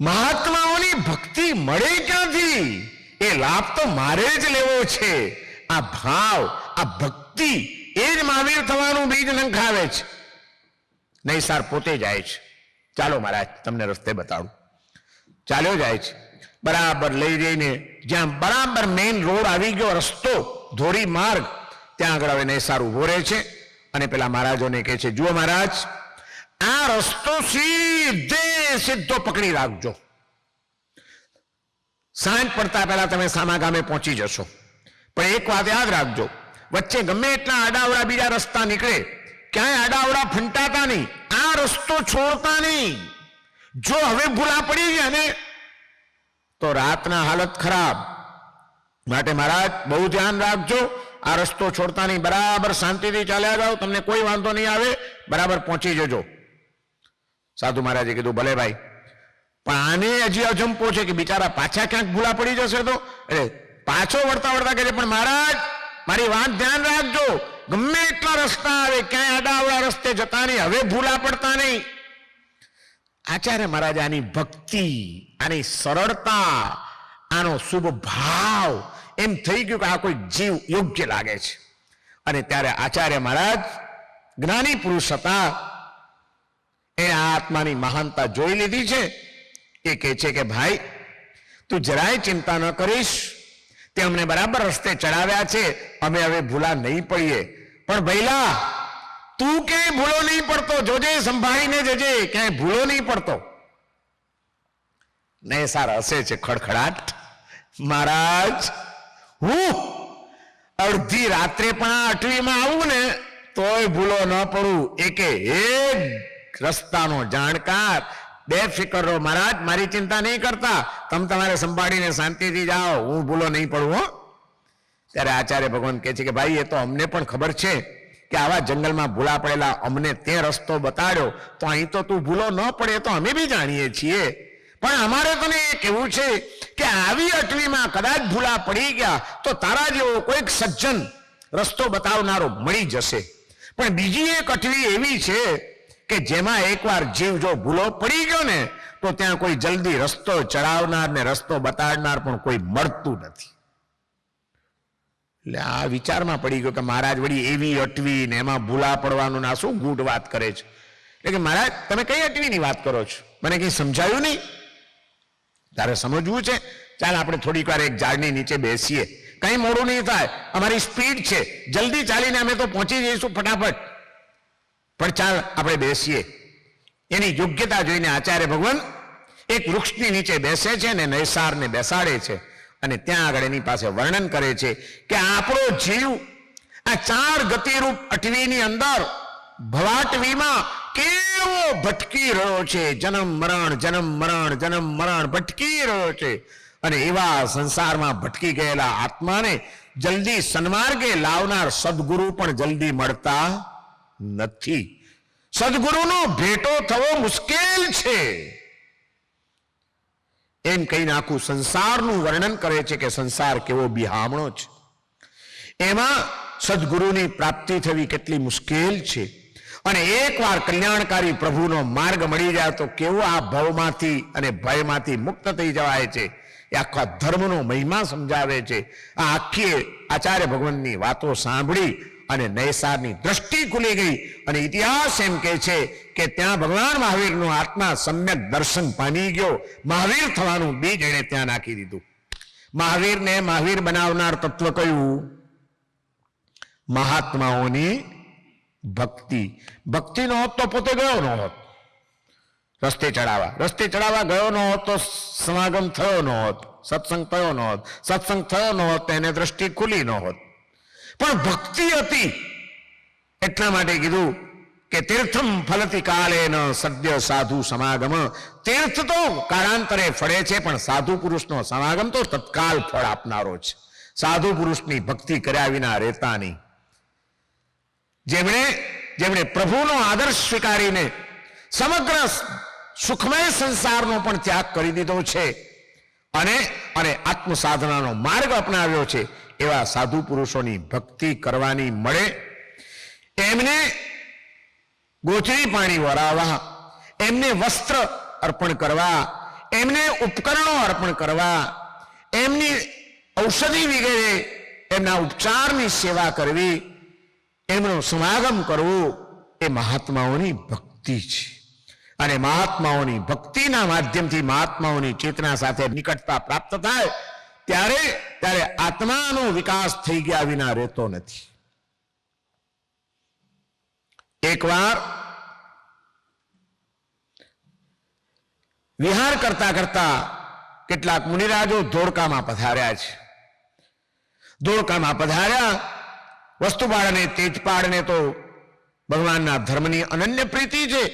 મહાત્માઓની આટલી ભક્તિ મળે ક્યાંથી? એ લાભ તો મારે જ લેવો છે. આ ભાવ, આ ભક્તિ એ જ મહાવીર થવાનું બીજ નંખાવે છે. નૈસાર પોતે જાય છે. ચાલો મહારાજ તમને રસ્તે બતાડું. ચાલ્યો જાય છે. બરાબર લઈ જઈને જ્યાં બરાબર મેઇન રોડ આવી ગયો, રસ્તો ધોરી માર્ગ, ત્યાં આગળ હવે નૈસાર ઉભો રહે છે અને પેલા મહારાજોને કહે છે, જુઓ મહારાજ, આ રસ્તો સીધો પકડી રાખજો. સાંજ પડતા પહેલા તમે સામા ગામે પહોંચી જશો. પણ એક વાત યાદ રાખજો, વચ્ચે ગમે એટલા આડાવડા બીજા રસ્તા નીકળે, ક્યાંય આડાવડા ફંટાતા નહીં, આ રસ્તો છોડતા નહીં. જો હવે ભૂલા પડી ગયા ને તો રાતના હાલત ખરાબ. માટે મહારાજ બહુ ધ્યાન રાખજો, આ રસ્તો છોડતા નહીં, બરાબર શાંતિથી ચાલ્યા જાઓ, તમને કોઈ વાંધો નહીં આવે, બરાબર પહોંચી જજો. સાધુ મહારાજે કીધું, ભલે ભાઈ, પણ આને હજી અજંપો છે કે બિચારા પાછા ક્યાંક ભૂલા પડી જશે તો. એટલે પાછો વળતા વળતા કહે છે, પણ મહારાજ મારી વાત ધ્યાન રાખજો, ગમે એટલા રસ્તા આવે, ક્યાંય આડાવડા રસ્તે જતા નહીં, હવે ભૂલા પડતા નહીં. આચાર્ય મહારાજ આની ભક્તિ, આની સરળતા, આનો શુભ ભાવ એમ થઈ ગયું કે આ કોઈ જીવ યોગ્ય લાગે છે. અને ત્યારે આચાર્ય મહારાજ જ્ઞાની પુરુષ હતા, એ આત્માની મહાનતા જોઈ લીધી છે. એ કહે છે કે ભાઈ તું જરાય ચિંતા ન કરીશ, તે અમને બરાબર રસ્તે ચડાવ્યા છે, અમે હવે ભૂલા નહીં પડીએ. પણ ભઈલા તું ક્યાંય ભૂલો નહીં પડતો, જોજે, સંભાળીને જજે, ક્યાંય ભૂલો નહીં પડતો. નૈસાર હસે છે ખડખડાટ, મહારાજ હું અડધી રાત્રે પણ આ અટવીમાં આવું ને તોય ભૂલો ન પડું. એકે એક રસ્તાનો જાણકાર, બેફિકર રહો મહારાજ, મારી ચિંતા નહીં કરતા, તમે તમારે સંભાળીને શાંતિથી જાઓ, હું ભૂલો નહીં પડું હો. ત્યારે આચાર્ય ભગવાન કહે છે કે ભાઈ એ તો અમને પણ ખબર છે કે આવા જંગલમાં ભૂલા પડેલા અમને તે રસ્તો બતાડ્યો, તો અહીં તો તું ભૂલો ન પડે તો અમે બી જાણીએ છીએ. પણ અમારે તને એ કહેવું છે કે આવી અટવીમાં કદાચ ભૂલા પડી ગયા તો તારા જેવો કોઈક સજ્જન રસ્તો બતાવનારો મળી જશે. પણ બીજી એક અટવી એવી છે કે જેમાં એકવાર જીવ જો ભૂલો પડી ગયો ને તો ત્યાં કોઈ જલ્દી રસ્તો ચડાવનાર ને રસ્તો બતાડનાર પણ કોઈ મળતું નથી. એટલે આ વિચારમાં પડી ગયો કે મહારાજ વળી એવી અટવી ને એમાં ભૂલા પડવાનું ના શું ગૂઢ વાત કરે છે. એટલે કે મહારાજ તમે કઈ અટવીની વાત કરો છો, મને કઈ સમજાયું નહીં. તારે સમજવું છે, ચાલ આપણે થોડીક વાર એક ઝાડની નીચે બેસીએ, કઈ મોડું નહીં થાય, અમારી સ્પીડ છે, જલ્દી ચાલીને અમે તો પહોંચી જઈશું ફટાફટ, પણ ચાલ આપણે બેસીએ. એની યોગ્યતા જોઈને આચાર્ય ભગવાન એક વૃક્ષની નીચે બેસે છે અને નૈસારને બેસાડે છે અને ત્યાં આગળ એની પાસે વર્ણન કરે છે કે આપણો જીવ આ 4 ગતિરૂપ અટવીની અંદર ભવાટવીમાં કેવો ભટકી રહ્યો છે, જન્મ મરણ જન્મ મરણ જન્મ મરણ ભટકી રહ્યો છે. અને એવા સંસારમાં ભટકી ગયેલા આત્માને જલ્દી સન્માર્ગે લાવનાર સદગુરુ પણ જલ્દી મળતા નથી. સદગુરુનો ભેટો થવો મુશ્કેલ છે. એમ કહીને આખું સંસારનું વર્ણન કરે છે કે સંસાર કેવો બિહામણો છે, એમાં સદગુરુની પ્રાપ્તિ થવી કેટલી મુશ્કેલ છે. અને એકવાર કલ્યાણકારી પ્રભુનો માર્ગ મળી જાય તો કેવો આ ભવમાંથી અને ભયમાંથી મુક્ત થઈ જવાય છે. એ આખા ધર્મનો મહિમા સમજાવે છે. આ આખી આચાર્ય ભગવાનની વાતો સાંભળી અને નૈસારની દ્રષ્ટિ ખુલી ગઈ અને ઇતિહાસ એમ કહે છે કે ત્યાં ભગવાન મહાવીરનો આત્મા સમ્યક દર્શન પામી ગયો. મહાવીર થવાનું બીજ એણે ત્યાં નાખી દીધું. મહાવીરને મહાવીર બનાવનાર તત્વ કયું? મહાત્માઓની ભક્તિ. ભક્તિ નો હોત તો પોતે ગયો ન હોત રસ્તે ચડાવવા ગયો ન હોત તો સમાગમ થયો ન હોત, સત્સંગ થયો ન હોત, સત્સંગ થયો ન હોત તો એને દ્રષ્ટિ ખુલી ન હોત. પણ ભક્તિ હતી એટલા માટે કીધું કે તીર્થમ ફલતી કાલેન સદ્ય સાધુ સમાગમ. તીર્થ તો કાળાંતરે ફળે છે પણ સાધુ પુરુષનો સમાગમ તો તત્કાલ ફળ આપનારો છે. સાધુ પુરુષની ભક્તિ કર્યા વિના રહેતા નહીં. જેમણે પ્રભુનો આદર્શ સ્વીકારીને સમગ્ર સુખમય સંસારનો પણ ત્યાગ કરી દીધો છે અને આત્મ સાધનાનો માર્ગ અપનાવ્યો છે, એવા સાધુ પુરુષોની ભક્તિ કરવાની મળે. એમને ગોચરી પાણી વરાવવા, એમને વસ્ત્ર અર્પણ કરવા, એમને ઉપકરણો અર્પણ કરવા, એમની ઔષધિ વગેરે એમના ઉપચારની સેવા કરવી, એમનો સમાગમ કરવું એ મહાત્માઓની ભક્તિ છે. અને મહાત્માઓની ભક્તિના માધ્યમથી મહાત્માઓની ચેતના સાથે નિકટતા પ્રાપ્ત થાય ત્યારે આત્માનો વિકાસ થઈ ગયા વિના રહેતો નથી. એકવાર વિહાર કરતા કરતા કેટલાક મુનિરાજો ધોળકામાં પધાર્યા છે. ધોળકામાં પધાર્યા. વસ્તુપાળ અને તેજપાળને તો ભગવાનના ધર્મની અનન્ય પ્રીતિ છે.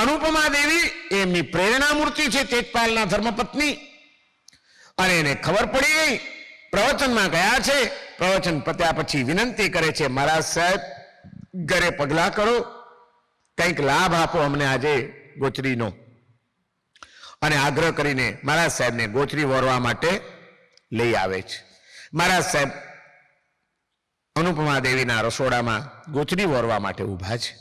અનુપમા દેવી એમની પ્રેરણા મૂર્તિ છે, તેજપાલના ધર્મપત્ની. અને એને ખબર પડી ગઈ, પ્રવચનમાં ગયા છે. પ્રવચન પત્યા પછી વિનંતી કરે છે, મહારાજ સાહેબ ઘરે પગલા કરો, કંઈક લાભ આપો અમને આજે ગોચરીનો. અને આગ્રહ કરીને મહારાજ સાહેબને ગોચરી વોરવા માટે લઈ આવે છે. મહારાજ સાહેબ અનુપમા દેવીના રસોડામાં ગોચરી વોરવા માટે ઊભા છે.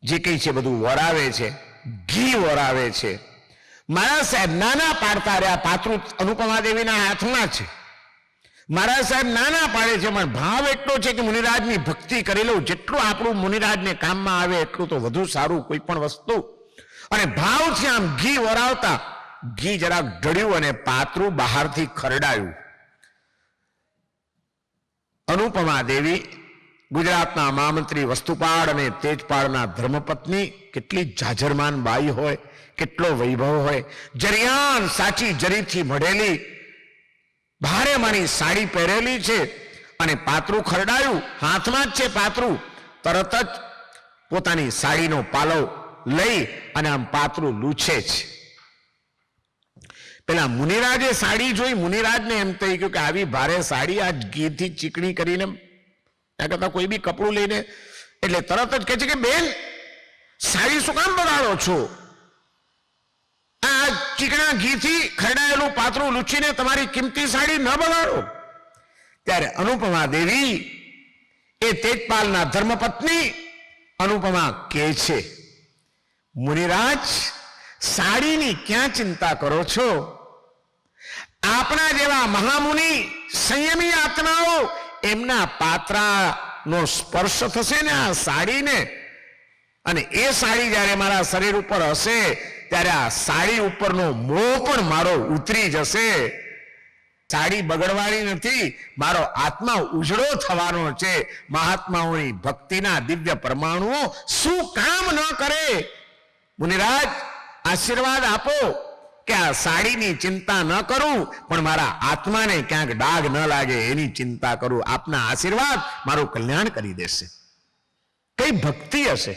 જે કંઈ છે બધું વરાવે છે, ઘી વરાવે છે. મહારાજ સાહેબ નાના પાડતા રહ્યા. પાત્રું અનુપમા દેવીના હાથમાં છે. મહારાજ સાહેબ નાના પાડે છે, પણ ભાવ એટલો છે કે મુનિરાજની ભક્તિ કરી લઉં, જેટલું આપણું મુનિરાજને કામમાં આવે એટલું તો વધુ સારું કોઈ પણ વસ્તુ. અને ભાવથી આમ ઘી વરાવતા ઘી જરાક ઢળ્યું અને પાત્રું બહારથી ખરડાયું. અનુપમા દેવી ગુજરાતના મહામંત્રી વસ્તુપાળ અને તેજપાળના ધર્મપત્ની, કેટલી જાજરમાન બાઈ હોય, કેટલો વૈભવ હોય. જરિયાન સાચી જરીથી મઢેલી ભારે માની સાડી પહેરેલી છે અને પાત્રું ખરડાયું, હાથમાં જ છે પાત્રું. તરત જ પોતાની સાડીનો પાલવ લઈ અને આમ પાત્રું લૂછે છે. પેલા મુનિરાજે સાડી જોઈ, મુનિરાજને એમ થઈ ગયું કે આવી ભારે સાડી આ ઘીથી ચીકણી કરીને ત્યાં કરતા કોઈ બી કપડું લઈને, એટલે તરત જ કહે છે કે બેન સાડી શું કામ બગાડો છો? આ ચીકણા ઘીથી ખરડાયેલું પાત્રું લૂછીને તમારી કિંમતી સાડી ન બગાડો. ત્યારે અનુપમા દેવી એ તેજપાલના ધર્મપત્ની અનુપમા કહે છે, મુનિરાજ સાડીની ક્યાં ચિંતા કરો છો? આપણા જેવા મહામુનિ સંયમી આત્માઓ એમના પાત્રાનો સ્પર્શ થશે ને આ સાડીને, અને એ સાડી જ્યારે મારા શરીર ઉપર હશે ત્યારે આ સાડી ઉપરનો મોહ પણ મારો ઉતરી જશે. સાડી બગડવાની નથી, મારો આત્મા ઉજળો થવાનો છે. મહાત્માઓની ભક્તિના દિવ્ય પરમાણુઓ શું કામ ન કરે? મુનિરાજ આશીર્વાદ આપો કે આ સાડીની ચિંતા ન કરું, પણ મારા આત્માને ક્યાંક ડાઘ ન લાગે એની ચિંતા કરું. આપના આશીર્વાદ મારું કલ્યાણ કરી દેશે. કઈ ભક્તિ હશે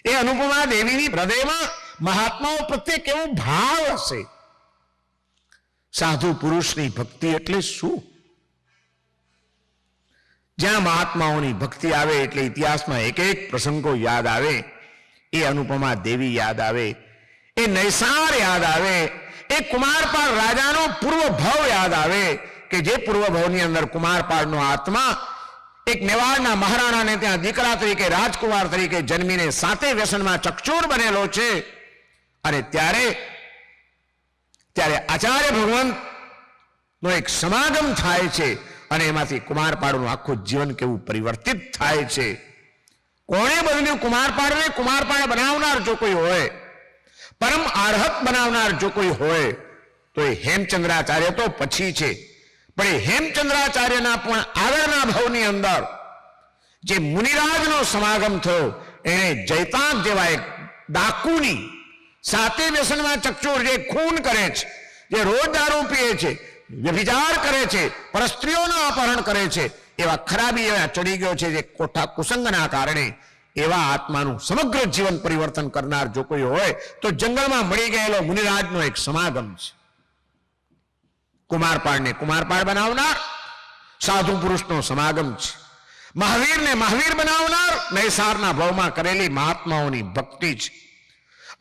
એ! અનુપમા દેવીની હૃદયમાં મહાત્માઓ પ્રત્યે કેવો ભાવ હશે! સાધુ પુરુષની ભક્તિ એટલે શું? જ્યાં મહાત્માઓની ભક્તિ આવે એટલે ઇતિહાસમાં એક એક પ્રસંગો યાદ આવે. એ અનુપમા દેવી યાદ આવે, એ નૈસાર યાદ આવે, એ કુમારપાળ રાજાનો પૂર્વ ભાવ યાદ આવે કે જે પૂર્વ ભાવની અંદર કુમારપાળનો આત્મા એક મેવાડના મહારાણાને ત્યાં દીકરા તરીકે, રાજકુમાર તરીકે જન્મીને સાતે વ્યસનમાં ચકચૂર બનેલો છે. અને ત્યારે આચાર્ય ભગવંતનો એક સમાગમ થાય છે અને એમાંથી કુમારપાળનું આખું જીવન કેવું પરિવર્તિત થાય છે. કોણે બદલ્યું કુમારપાળને? કુમારપાળ બનાવનાર જો કોઈ હોય, પરમ આર્હત બનાવનાર જો કોઈ હોય તો એ હેમચંદ્રાચાર્ય તો પછી છે. પણ એ હેમચંદ્રાચાર્યના પણ આગળના ભાવની અંદર જે મુનિરાજનો સમાગમ થયો એને જયતાંક જેવા એક ડાકુની, સાતે વ્યસનમાં ચકચોર, જે ખૂન કરે છે, જે રોજ દારૂ પીએ છે, વ્યભિચાર કરે છે, પરસ્ત્રીઓનું અપહરણ કરે છે, એવા ખરાબી એવા ચડી ગયો છે જે કોઠા કુસંગના કારણે, એવા આત્માનું સમગ્ર જીવન પરિવર્તન કરનાર જો કોઈ હોય તો જંગલમાં મળી ગયેલો મુનિરાજનો એક સમાગમ છે. કુમારપાળને કુમારપાળ બનાવનાર સાધુ પુરુષનો સમાગમ છે. મહાવીરને મહાવીર બનાવનાર નૈસારના ભાવમાં કરેલી મહાત્માઓની ભક્તિ છે.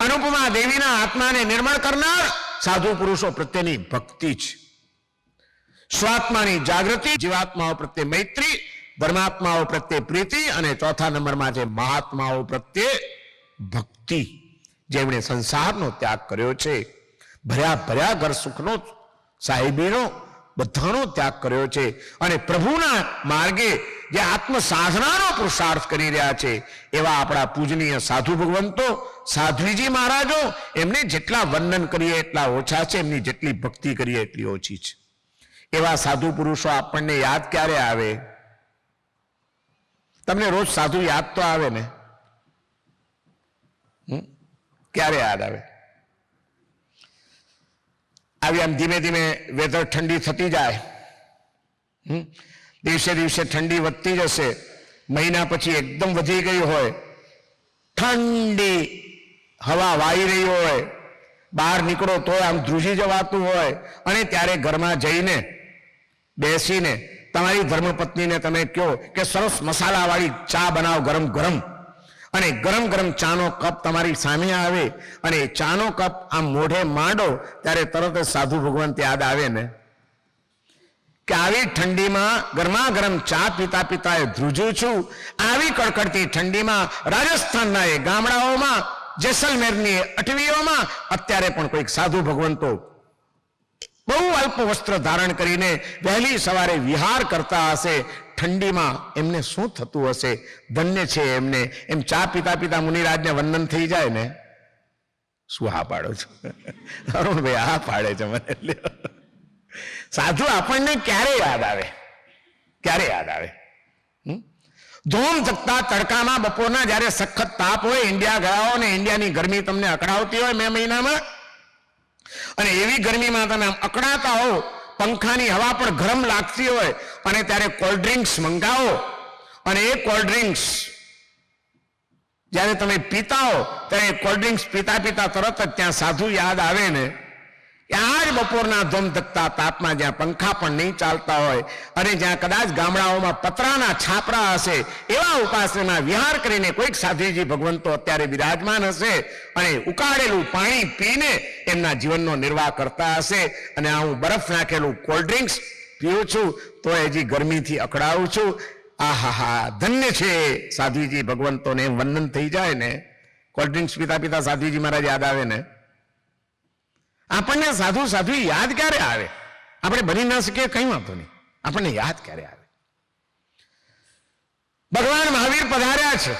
અનુપમા દેવીના આત્માને નિર્મળ કરનાર સાધુ પુરુષો પ્રત્યેની ભક્તિ છે. સ્વાત્માની જાગૃતિ, જીવાત્માઓ પ્રત્યે મૈત્રી, ધર્માત્માઓ પ્રત્યે પ્રીતિ, અને ચોથા નંબરમાં છે મહાત્માઓ પ્રત્યે ભક્તિ. જેમણે સંસારનો ત્યાગ કર્યો છે, ભર્યા ભર્યા ઘર સુખનો, સાહેબીનો, બધાનો ત્યાગ કર્યો છે અને પ્રભુના માર્ગે જે આત્મ સાધનાનો પુરુષાર્થ કરી રહ્યા છે એવા આપણા પૂજનીય સાધુ ભગવંતો, સાધ્વીજી મહારાજો, એમને જેટલા વંદન કરીએ એટલા ઓછા છે, એમની જેટલી ભક્તિ કરીએ એટલી ઓછી છે. એવા સાધુ પુરુષો આપણને યાદ ક્યારે આવે? તમને રોજ સાધુ યાદ તો આવે ને? ક્યારે યાદ આવે? આવી આમ ધીમે ધીમે વેધર ઠંડી થતી જાય, દિવસે દિવસે ઠંડી વધતી જશે, મહિના પછી એકદમ વધી ગઈ હોય, ઠંડી હવા વાઈ રહી હોય, બહાર નીકળો તો આમ ધ્રુજી જવાતું હોય અને ત્યારે ઘરમાં જઈને બેસીને તમારી ધર્મપત્નીને તમે કહો કે સરસ મસાલાવાળી ચા બનાવો ગરમ ગરમ, અને ગરમ ગરમ ચાનો કપ તમારી સામે આવે અને ચાનો કપ આમ મોઢે માંડો ત્યારે તરત જ સાધુ ભગવંત યાદ આવે ને કે આવી ઠંડીમાં ગરમા ગરમ ચા પીતા પીતા એ ધ્રુજું છું. આવી કડકડતી ઠંડીમાં રાજસ્થાનના એ ગામડાઓમાં, જેસલમેરની અટવીઓમાં અત્યારે પણ કોઈક સાધુ ભગવંતો બહુ અલ્પ વસ્ત્ર ધારણ કરીને વહેલી સવારે વિહાર કરતા હશે. ઠંડીમાં એમને શું થતું હશે? ધન્ય છે એમને. એમ ચા પીતા પીતા મુનિરાજને વંદન થઈ જાય ને. શું હા પાડો છો? અરુણભાઈ હા પાડે છે મને. સાધુ આપણને ક્યારે યાદ આવે? ક્યારે યાદ આવે? ધૂમ ધકતા તડકામાં બપોરના જયારે સખત તાપ હોય, ઇન્ડિયા ગયા હો ને ઇન્ડિયાની ગરમી તમને અકળાવતી હોય મે મહિનામાં, અને એવી ગરમીમાં તમે અકળાતા હો, પંખાની હવા પણ ગરમ લાગતી હોય અને ત્યારે કોલ્ડ ડ્રિંક્સ મંગાવો અને એ કોલ્ડ ડ્રિંક્સ જ્યારે તમે પીતા હો ત્યારે કોલ્ડ ડ્રિંક્સ પીતા પીતા તરત જ ત્યાં સાધુ યાદ આવે ને. આ જ બપોરના ધમધકતા તાપમાં જ્યાં પંખા પણ નહીં ચાલતા હોય અને જ્યાં કદાચ ગામડાઓમાં પતરાના છાપરા હશે એવા ઉપાસનામાં વિહાર કરીને કોઈક સાધુજી ભગવંતો અત્યારે બિરાજમાન હશે અને ઉકાળેલું પાણી પીને એમના જીવનનો નિર્વાહ કરતા હશે. અને આ હું બરફ નાખેલું કોલ્ડ ડ્રિંક્સ પીઉં છું તો હજી ગરમીથી અકળાવું છું. આહાહા, ધન્ય છે સાધુજી ભગવંતોને. વંદન થઈ જાય ને, કોલ્ડ ડ્રિંક્સ પીતા પીતા સાધુજી મહારાજ યાદ આવે ને. આપણને સાધુ સાધુ યાદ ક્યારે આવે? આપણે બની ના શકીએ કઈ વાંધો નહીં, આપણને યાદ ક્યારે આવે? ભગવાન મહાવીર પધાર્યા છે,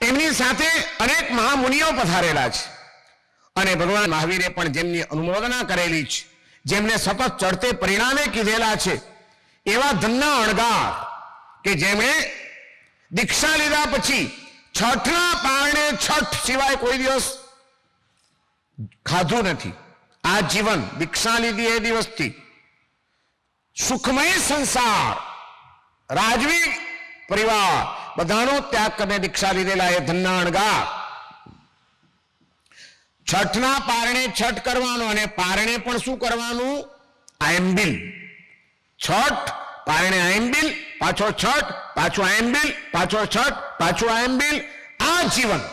એમની સાથે અનેક મહામુનિઓ પધારેલા છે અને ભગવાન મહાવીરે પણ જેમની અનુમોદના કરેલી છે, જેમને સતત ચડતે પરિણામે કીધેલા છે એવા ધનના અણગાર કે જેમણે દીક્ષા લીધા પછી છઠના પારણે છઠ સિવાય કોઈ દિવસ ખાધું નથી. આ જીવન દીક્ષા લીધી એ દિવસથી સુખમય સંસાર, રાજવી પરિવાર બધાનો ત્યાગ કરીને દીક્ષા લીધેલા એ ધનના અણગાર. છઠના પારણે છઠ કરવાનો અને પારણે પણ શું કરવાનું? આયંબિલ. છઠ પારણે આયંબિલ, પાછો છઠ, પાછો આયંબિલ, પાછો છઠ, પાછું આયંબિલ. આ જીવન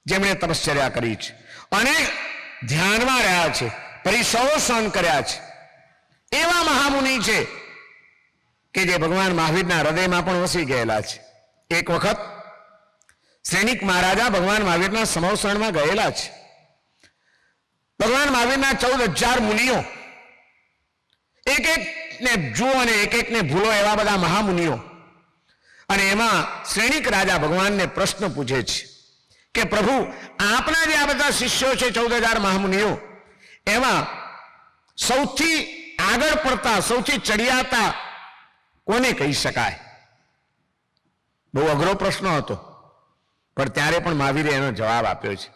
જેમણે તપશ્ચર્યા કરી છે અને ધ્યાનમાં રહ્યા છે, પરિસરો સહન કર્યા છે એવા મહામુનિ છે કે જે ભગવાન મહાવીરના હૃદયમાં પણ વસી ગયેલા છે. એક વખત સૈનિક મહારાજા ભગવાન મહાવીરના સમવસરણમાં ગયેલા છે. ભગવાન મહાવીરના 14,000 મુનિઓ, એક એકને જુઓ અને એક એકને ભૂલો એવા બધા મહામુનિઓ, અને એમાં સૈનિક રાજા ભગવાનને પ્રશ્ન પૂછે છે કે પ્રભુ, આપના જે આ બધા શિષ્યો છે 14,000 મહામુનિઓ, એમાં સૌથી આગળ પડતા, સૌથી ચડિયાતા કોને કહી શકાય? બહુ અઘરો પ્રશ્ન હતો પણ ત્યારે પણ મહાવીરે એનો જવાબ આપ્યો છે.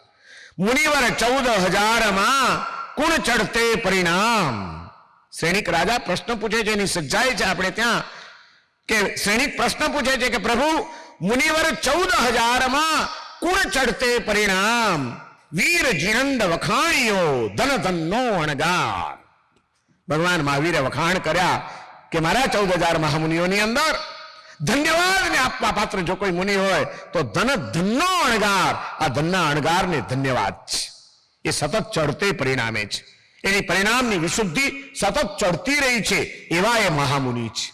મુનિવર 14,000માં કુણ ચડતે પરિણામ. સૈનિક રાજા પ્રશ્ન પૂછે છે, એની સજ્જાઈ છે આપણે ત્યાં કે સૈનિક પ્રશ્ન પૂછે છે કે પ્રભુ, મુનિવર 14,000માં કુણ ચડતે પરિણામ. વીર જીણંદ વખાણિયો ધન ધનનો અણગાર. ભગવાન મહાવીરે વખાણ કર્યા કે મારા 14,000 મહામુનિઓની અંદર ધન્યવાદને આપવા પાત્ર જો કોઈ મુનિ હોય તો ધન ધનનો અણગાર. આ ધનના અણગારને ધન્યવાદ છે. એ સતત ચડતે પરિણામે છે, એની પરિણામની વિશુદ્ધિ સતત ચડતી રહી છે એવા એ મહામુનિ છે.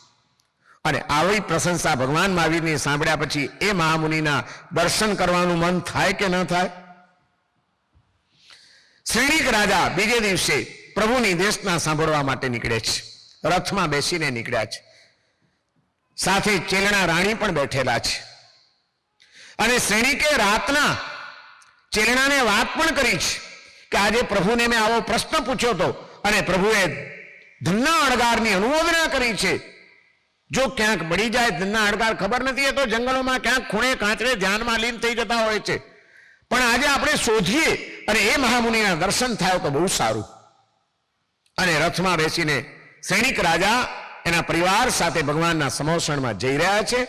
અને આવી પ્રશંસા ભગવાન મહાવીરની સાંભળ્યા પછી એ મહામુનિના દર્શન કરવાનું મન થાય કે ન થાય? શ્રેણીક રાજા બીજે દિવસે પ્રભુની દેશના સાંભળવા માટે નીકળે છે. રથમાં બેસીને નીકળ્યા છે. સાથે ચેલણા રાણી પણ બેઠેલા છે. અને શ્રેણીકે રાતના ચેલણાને વાત પણ કરી છે કે આજે પ્રભુને મેં આવો પ્રશ્ન પૂછ્યો હતો અને પ્રભુએ ધનના અણગારની અનુમોદના કરી છે. જો ક્યાંક બળી જાય ધનના અણગાર, ખબર નથી, એ તો જંગલોમાં ક્યાંક ખૂણે કાંચરે ધ્યાનમાં લીન થઈ જતા હોય છે, પણ આજે આપણે શોધીએ અને એ મહામુનિના દર્શન થાય તો બહુ સારું. અને રથમાં બેસીને સૈનિક રાજા એના પરિવાર સાથે ભગવાનના સમોસણમાં જઈ રહ્યા છે.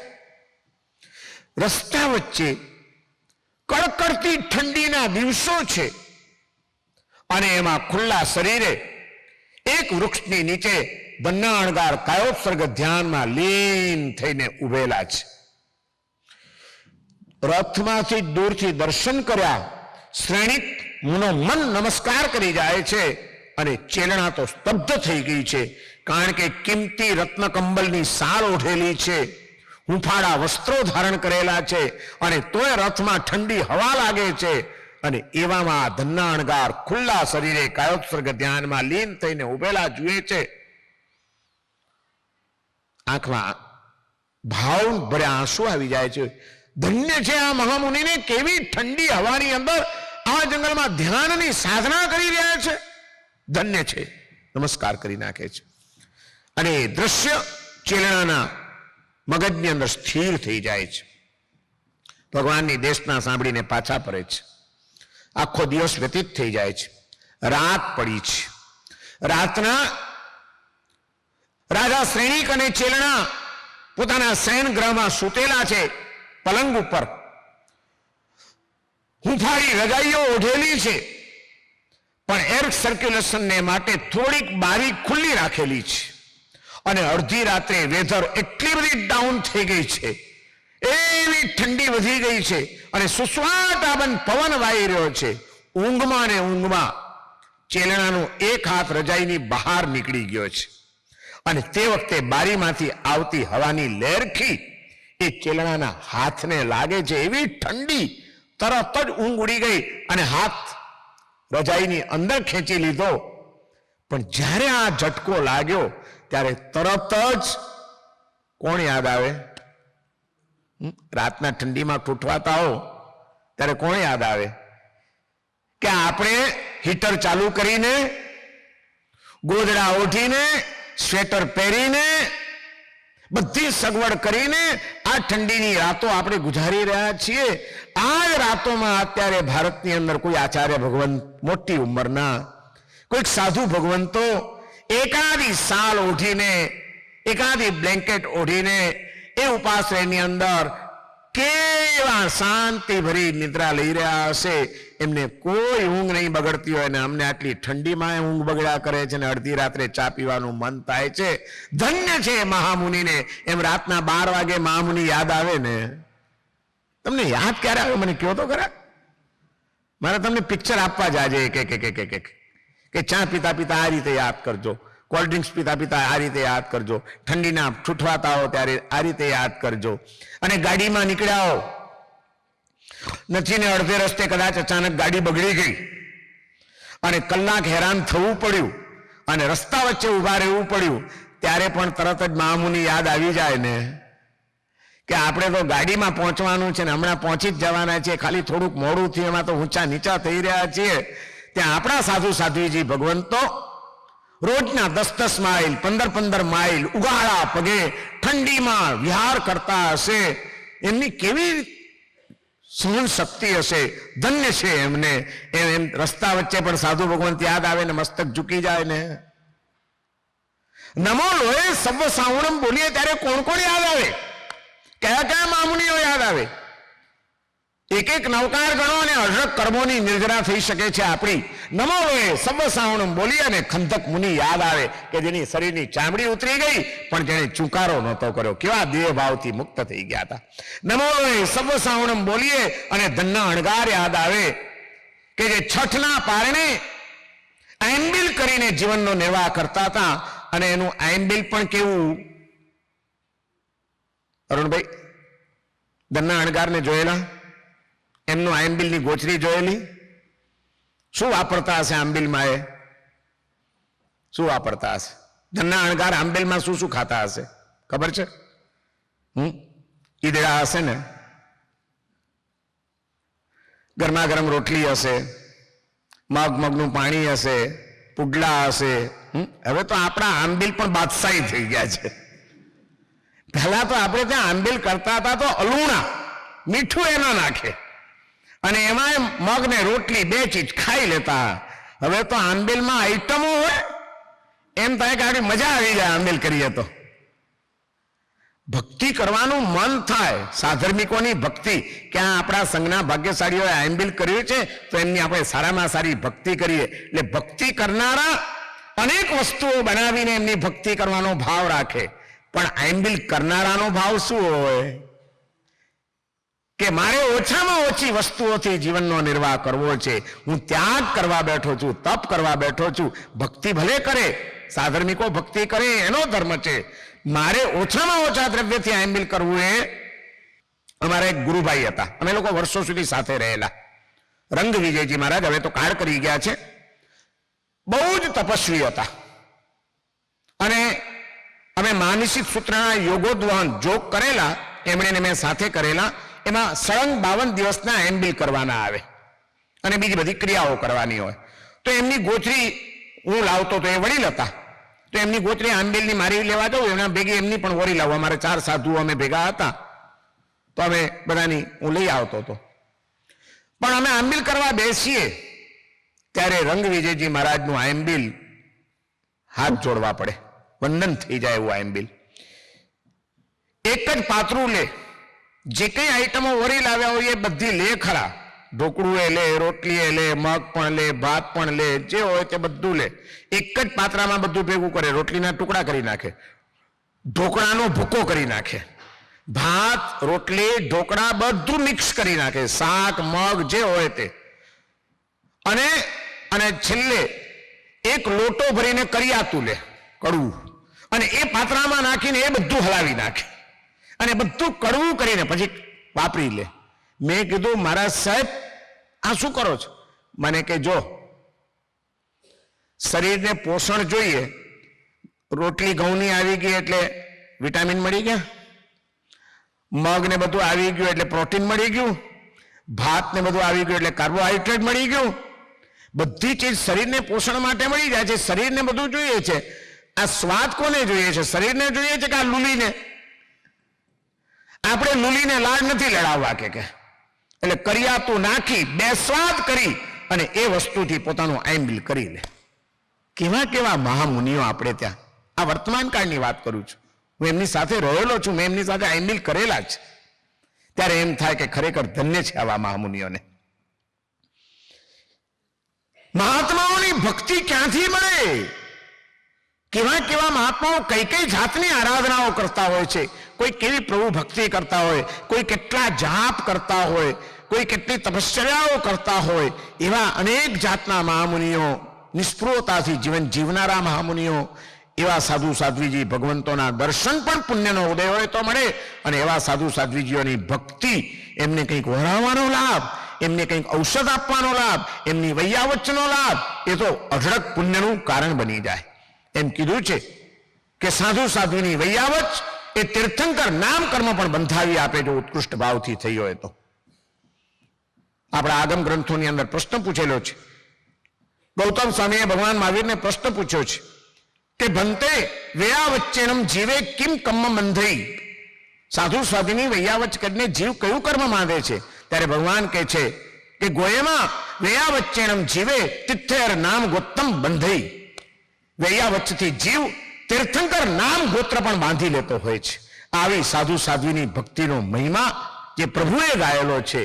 રસ્તા વચ્ચે કડકડતી ઠંડીના દિવસો છે અને એમાં ખુલ્લા શરીરે એક વૃક્ષની નીચે ધનના અણગાર કાયોત્સર્ગ ધ્યાનમાં લીન થઈને ઉભેલા છે. રથમાંથી દૂરથી દર્શન કર્યા શ્રેણીક મુનો મન નમસ્કાર કરી જાય છે અને ચેલણા તો સ્તબ્ધ થઈ ગઈ છે, કારણ કે કિંમતી રત્ન કંબલની સાલ ઓઢેલી છે, હુંફાળા વસ્ત્રો ધારણ કરેલા છે અને તોય રથમાં ઠંડી હવા લાગે છે. અને એવામાં ધનના અણગાર ખુલ્લા શરીરે કાયોત્સર્ગ ધ્યાનમાં લીન થઈને ઉભેલા જુએ છે. આંખમાં ભાવ ભર્યા આંસુ આવી જાય છે. ધન્ય છે આ મહામુનિને, કેવી ઠંડી હવાની અંદર આ જંગલમાં ધ્યાનની સાધના કરી રહ્યા છે. ધન્ય છે, નમસ્કાર કરી નાખે છે. અને દ્રશ્ય ચેલણાના મગજની અંદર સ્થિર થઈ જાય છે. ભગવાનની દેશના સાંભળીને પાછા ફરે છે. આખો દિવસ વ્યતીત થઈ જાય છે. રાત પડી છે. રાતના રાજા શ્રેણીક અને ચેલણા પોતાના શયન ગ્રહમાં સૂતેલા છે. પલંગ ઉપર હુંફાળી રજાઈઓ ઓઢેલી છે, પણ એર સર્ક્યુલેશનને માટે થોડીક બારી ખુલ્લી રાખેલી છે. અને અડધી રાત્રે વેધર એટલી બધી ડાઉન થઈ ગઈ છે, એવી ઠંડી વધી ગઈ છે અને સુસ્વાટાબન પવન વાઈ રહ્યો છે. ઊંઘમાં ને ઊંઘમાં ચેલણાનો એક હાથ રજાઈની બહાર નીકળી ગયો છે અને તે વખતે બારીમાંથી આવતી હવાની લહેરખી એ ચેલણાના હાથને લાગે છે. એવી ઠંડી, તરત જ ઊંઘ ઉડી ગઈ અને હાથ રજાઈની અંદર ખેંચી લીધો. પણ જ્યારે આ ઝટકો લાગ્યો ત્યારે તરત જ કોણ યાદ આવે? રાતના ઠંડીમાં ઠૂઠવાતા હો ત્યારે કોણ યાદ આવે? કે આપણે હીટર ચાલુ કરીને, ગોદડા ઓઢીને, સ્વેટર પહેરીને, બધી સગવડ કરીને આ ઠંડીની રાતો આપણે ગુજારી રહ્યા છીએ. આ જ રાતોમાં અત્યારે ભારતની અંદર કોઈ આચાર્ય ભગવંત મોટી ઉંમરના, કોઈક સાધુ ભગવંતો એકાદી સાલ ઓઢીને, એકાદી બ્લેન્કેટ ઓઢીને એ ઉપાશ્રયની અંદર કેવા શાંતિ ભરી નિદ્રા લઈ રહ્યા હશે. એમને કોઈ ઊંઘ નહીં બગડતી હોય ને અમને આટલી ઠંડીમાં ઊંઘ બગડ્યા કરે છે ને અડધી રાત્રે ચા પીવાનું મન થાય છે. ધન્ય છે મહામુનિને. એમ રાતના 12 વાગે મહામુનિ યાદ આવે ને, તમને યાદ ક્યારે આવે મને કહો તો ખરા. મારે તમને પિક્ચર આપવા જ આજે કે ચા પીતા પીતા આ રીતે યાદ કરજો, કોલ્ડ ડ્રિંક્સ પીતા પીતા આ રીતે યાદ કરજો, ઠંડીના ઠૂઠવાતા હો ત્યારે આ રીતે યાદ કરજો. અને ગાડીમાં નીકળ્યા હો નથી ને અડધે રસ્તે કદાચ અચાનક ગાડી બગડી ગઈ અને કલાક હેરાન થવું પડ્યું અને રસ્તા વચ્ચે ઉભા રહેવું પડ્યું, ત્યારે પણ તરત જ મહામુનિ યાદ આવી જાય ને કે આપણે તો ગાડીમાં પહોંચવાનું છે ને હમણાં પહોંચી જ જવાના છે, ખાલી થોડુંક મોડું થયું, એમાં તો ઊંચા નીચા થઈ રહ્યા છીએ. ત્યાં આપણા સાધુ સાધ્વીજી ભગવંતો રોજના 10-10 માઇલ 15-15 માઇલ ઉગાડા પગે ઠંડીમાં વિહાર કરતા હશે. એમની કેવી સહન શક્તિ હશે. ધન્ય છે એમને. એમ રસ્તા વચ્ચે પણ સાધુ ભગવંત યાદ આવે ને મસ્તક ઝૂકી જાય ને. નમો લોહે સર્વ સાવણમ બોલીએ ત્યારે કોણ કોણ યાદ આવે? કયા કયા મહામુનિઓ યાદ આવે? એક એક નવકાર ગણો અને અઢળક કર્મોની નિર્જરા થઈ શકે છે આપણી. નમો લોહે સર્વ સાવણમ બોલીએ અને ખંધક મુનિ યાદ આવે કે જેની શરીરની ચામડી ઉતરી ગઈ પણ જેને ચુકારો નહોતો કર્યો, કેવા દેહ ભાવથી મુક્ત થઈ ગયા હતા. નમો લોહે સર્વ સાવણમ બોલીએ અને ધનના અણગાર યાદ આવે કે જે છઠના પારણે આયનબિલ કરીને જીવનનો નિર્વાહ કરતા હતા. અને એનું આયનબિલ પણ કેવું? અરુણભાઈ, ધનના અણગારને જોયેલા? એમનું આંબિલની ગોચરી જોયેલી? શું વાપરતા હશે આંબિલમાં? એ શું વાપરતા હશે? ધનના અણગાર આંબિલમાં શું શું ખાતા હશે ખબર છે? ઈદડા હશે ને, ગરમા ગરમ રોટલી હશે, મગનું પાણી હશે, પુડલા હશે. હવે તો આપણા આંબિલ પણ બાદશાહી થઈ ગયા છે. પહેલા તો આપણે ત્યાં આંબિલ કરતા હતા તો અલુણા મીઠું એના નાખે અને એમાં મગ ને રોટલી બે ચીજ ખાઈ લેતા. હવે તો આંબિલમાં આઈટમો હોય, એમ થાય કે આપણી મજા આવી જાય આંબિલ કરીએ તો. ભક્તિ કરવાનું મન થાય, સાધર્મિકોની ભક્તિ. ક્યાં આપણા સંઘના ભાગ્યશાળીઓએ આંબિલ કર્યું છે તો એમની આપણે સારામાં સારી ભક્તિ કરીએ. એટલે ભક્તિ કરનારા અનેક વસ્તુઓ બનાવીને એમની ભક્તિ કરવાનો ભાવ રાખે, પણ આંબિલ કરનારાનો ભાવ શું હોય કે મારે ઓછામાં ઓછી વસ્તુઓથી જીવનનો નિર્વાહ કરવો છે, હું ત્યાગ કરવા બેઠો છું, તપ કરવા બેઠો છું. ભક્તિ ભલે કરે, સાધર્મિકો ભક્તિ કરે, એનો ધર્મ છે. મારે ઓછામાં ઓછા દ્રવ્યથી આંબિલ કરવું. એ અમારા એક ગુરુભાઈ હતા, અમે લોકો વર્ષો સુધી સાથે રહેલા, રંગ વિજયજી મહારાજ. હવે તો કાળ કરી ગયા છે. બહુ જ તપસ્વી હતા અને અમે માનસિક સૂત્રના યોગોદ્વહન જોગ કરેલા, એમણે મેં સાથે કરેલા. એમાં સળંગ 52 દિવસના આંબિલ કરવાના આવે અને બીજી બધી ક્રિયાઓ કરવાની હોય. તો એમની ગોચરી હું લાવતો તો, એ વડીલ હતા, તો એમની ગોચરી આંબિલની મારી લેવા જાઉં, એમના ભેગી એમની પણ વરી લાવવા. અમારે 4 સાધુઓ અમે ભેગા હતા, તો અમે બધાની હું લઈ આવતો હતો. પણ અમે આંબિલ કરવા બેસીએ ત્યારે રંગ વિજયજી મહારાજનું આંબિલ હાથ જોડવા પડે, વંદન થઈ જાય એવું આંબિલ. એક જ પાત્રું લે, જે કઈ આઈટમો વરી લાવ્યા હોય એ બધી લે ખરા. ઢોકળું એ લે, રોટલી એ લે, મગ પણ લે, ભાત પણ લે, જે હોય તે બધું લે. એક જ પાત્રામાં બધું ભેગું કરે. રોટલીના ટુકડા કરી નાખે, ઢોકળાનો ભૂકો કરી નાખે, ભાત, રોટલી, ઢોકળા બધું મિક્સ કરી નાખે, શાક, મગ જે હોય તે. અને છેલ્લે એક લોટો ભરીને કરિયાતું લે, કડવું, અને એ પાત્રામાં નાખીને એ બધું હલાવી નાખે અને બધું કડવું કરીને પછી વાપરી લે. મેં કીધું, મહારાજ સાહેબ આ શું કરો છો? મને કે જો શરીરને પોષણ જોઈએ, રોટલી ઘઉંની આવી ગઈ એટલે વિટામિન મળી ગયા, મગ ને બધું આવી ગયું એટલે પ્રોટીન મળી ગયું, ભાત ને બધું આવી ગયું એટલે કાર્બોહાઈડ્રેટ મળી ગયું. બધી ચીજ શરીરને પોષણ માટે મળી જાય છે. શરીરને બધું જોઈએ છે. આ સ્વાદ કોને જોઈએ છે? શરીરને જોઈએ છે કે આ લુલીને? આપણે લુલીને લાડ નથી લડાવવા કે એટલે કરિયાતું નાખી બે સ્વાદ કરી અને એ વસ્તુથી પોતાનું આંબિલ કરી લે. કેવા કેવા મહામુનિઓ આપણે ત્યાં. આ વર્તમાન કાળની વાત કરું છું, હું એમની સાથે રહેલો છું, મેં એમની સાથે આંબિલ કરેલા છે. ત્યારે એમ થાય કે ખરેખર ધન્ય છે આવા મહામુનિઓને. મહાત્માઓની ભક્તિ ક્યાંથી મળે? કેવા કેવા મહાત્માઓ કઈ કઈ જાતની આરાધનાઓ કરતા હોય છે. કોઈ કેવી પ્રભુ ભક્તિ કરતા હોય, કોઈ કેટલા જાપ કરતા હોય, કોઈ કેટલી તપશ્ચર્યાઓ કરતા હોય. એવા અનેક જાતના મહામુનિઓ, નિષ્પૃહતાથી જીવન જીવનારા મહામુનિઓ, એવા સાધુ સાધ્વીજી ભગવંતોના દર્શન પણ પુણ્યનો ઉદય હોય તો મળે. અને એવા સાધુ સાધ્વીજીઓની ભક્તિ, એમને કંઈક વરાવવાનો લાભ, એમને કંઈક ઔષધ આપવાનો લાભ, એમની વૈયાવચનો લાભ, એ તો અઢળક પુણ્યનું કારણ બની જાય. એમ કીધું છે કે સાધુ સાધ્વીની વૈયાવચ એ તીર્થંકર નામ કર્મ પણ બંધાવી આપે, જો ઉત્કૃષ્ટ ભાવથી થઈ હોય તો. આપણા આગમ ગ્રંથોની અંદર પ્રશ્ન પૂછેલો છે. ગૌતમ સ્વામીએ ભગવાન મહાવીરને પ્રશ્ન પૂછ્યો છે કે ભંતે વૈયાવચ્ચેનમ જીવે કિમ કર્મ બંધઈ. સાધુ સાધ્વીની વૈયાવચ કરીને જીવ કયું કર્મ માંગે છે? ત્યારે ભગવાન કહે છે કે ગોયમાં વૈયાવચ્ચેનમ જીવે તિથ્યર નામ ગોત્તમ બંધઈ. વૈયાવચથી જીવ તીર્થંકર નામ ગોત્ર પણ બાંધી લેતો હોય છે. આવી સાધુ સાધ્વીની ભક્તિનો મહિમા જે પ્રભુએ ગાયેલો છે,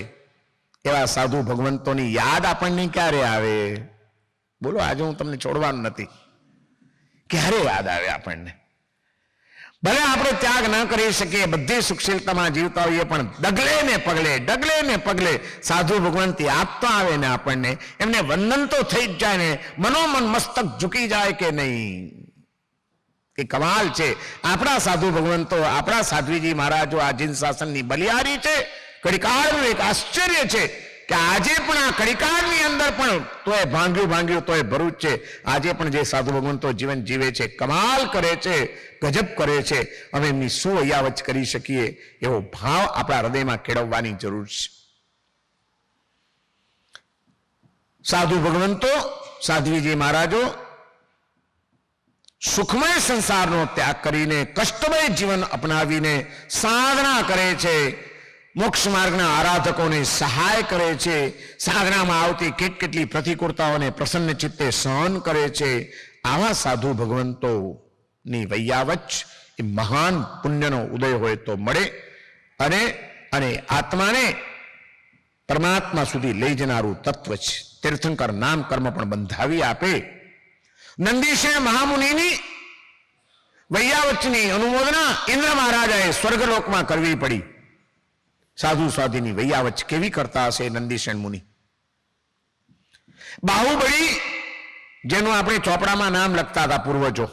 એવા સાધુ ભગવંતોની યાદ આપણને ક્યારે આવે? બોલો, આજે હું તમને છોડવાનું નથી. ક્યારે યાદ આવે આપણને? ભલે આપણે ત્યાગ ન કરી શકીએ, બધી સુખશીલતામાં જીવતા હોઈએ, પણ ડગલે ને પગલે સાધુ ભગવંત યાદ તો આવે ને આપણને. એમને વંદન તો થઈ જ જાય ને, મનોમન મસ્તક ઝૂકી જાય કે નહીં? એ કમાલ છે. આપણા સાધુ ભગવંતો, આપણા સાધ્વીજી મહારાજો આ જીન શાસનની બલિહારી છે. કડીકાળનું એક આશ્ચર્ય છે કે આજે પણ આ કડીકાળની અંદર પણ તોય ભાંગ્યું તોય ભરૂચ છે. આજે પણ જે સાધુ ભગવંતો જીવન જીવે છે, કમાલ કરે છે, ગજબ કરે છે. અમે એમની શું અયાવચ કરી શકીએ એવો ભાવ આપણા હૃદયમાં કેળવવાની જરૂર છે. સાધુ ભગવંતો, સાધ્વીજી મહારાજો સુખમય સંસારનો ત્યાગ કરીને કષ્ટમય જીવન અપનાવીને સાધના કરે છે. મોક્ષ માર્ગના આરાધકોને સહાય કરે છે. સાધનામાં આવતી કેટલી પ્રતિકૂળતાઓને પ્રસન્ન ચિત્તે સહન કરે છે. આવા સાધુ ભગવંતોની વૈયાવચ એ મહાન પુણ્યનો ઉદય હોય તો મળે અને આત્માને પરમાત્મા સુધી લઈ જનારું તત્વ છે. તીર્થંકર નામ કર્મ પણ બંધાવી આપે. નંદીશે મહામુનિની વૈયાવચની અનુમોદના ઇન્દ્ર મહારાજાએ સ્વર્ગલોકમાં કરવી પડી. સાધુ સાધ્વીની વૈયાવચ કેવી કરતા હશે નંદીશેન મુનિ. બાહુબળી, જેનું આપણે ચોપડામાં નામ લખતા હતા પૂર્વજો,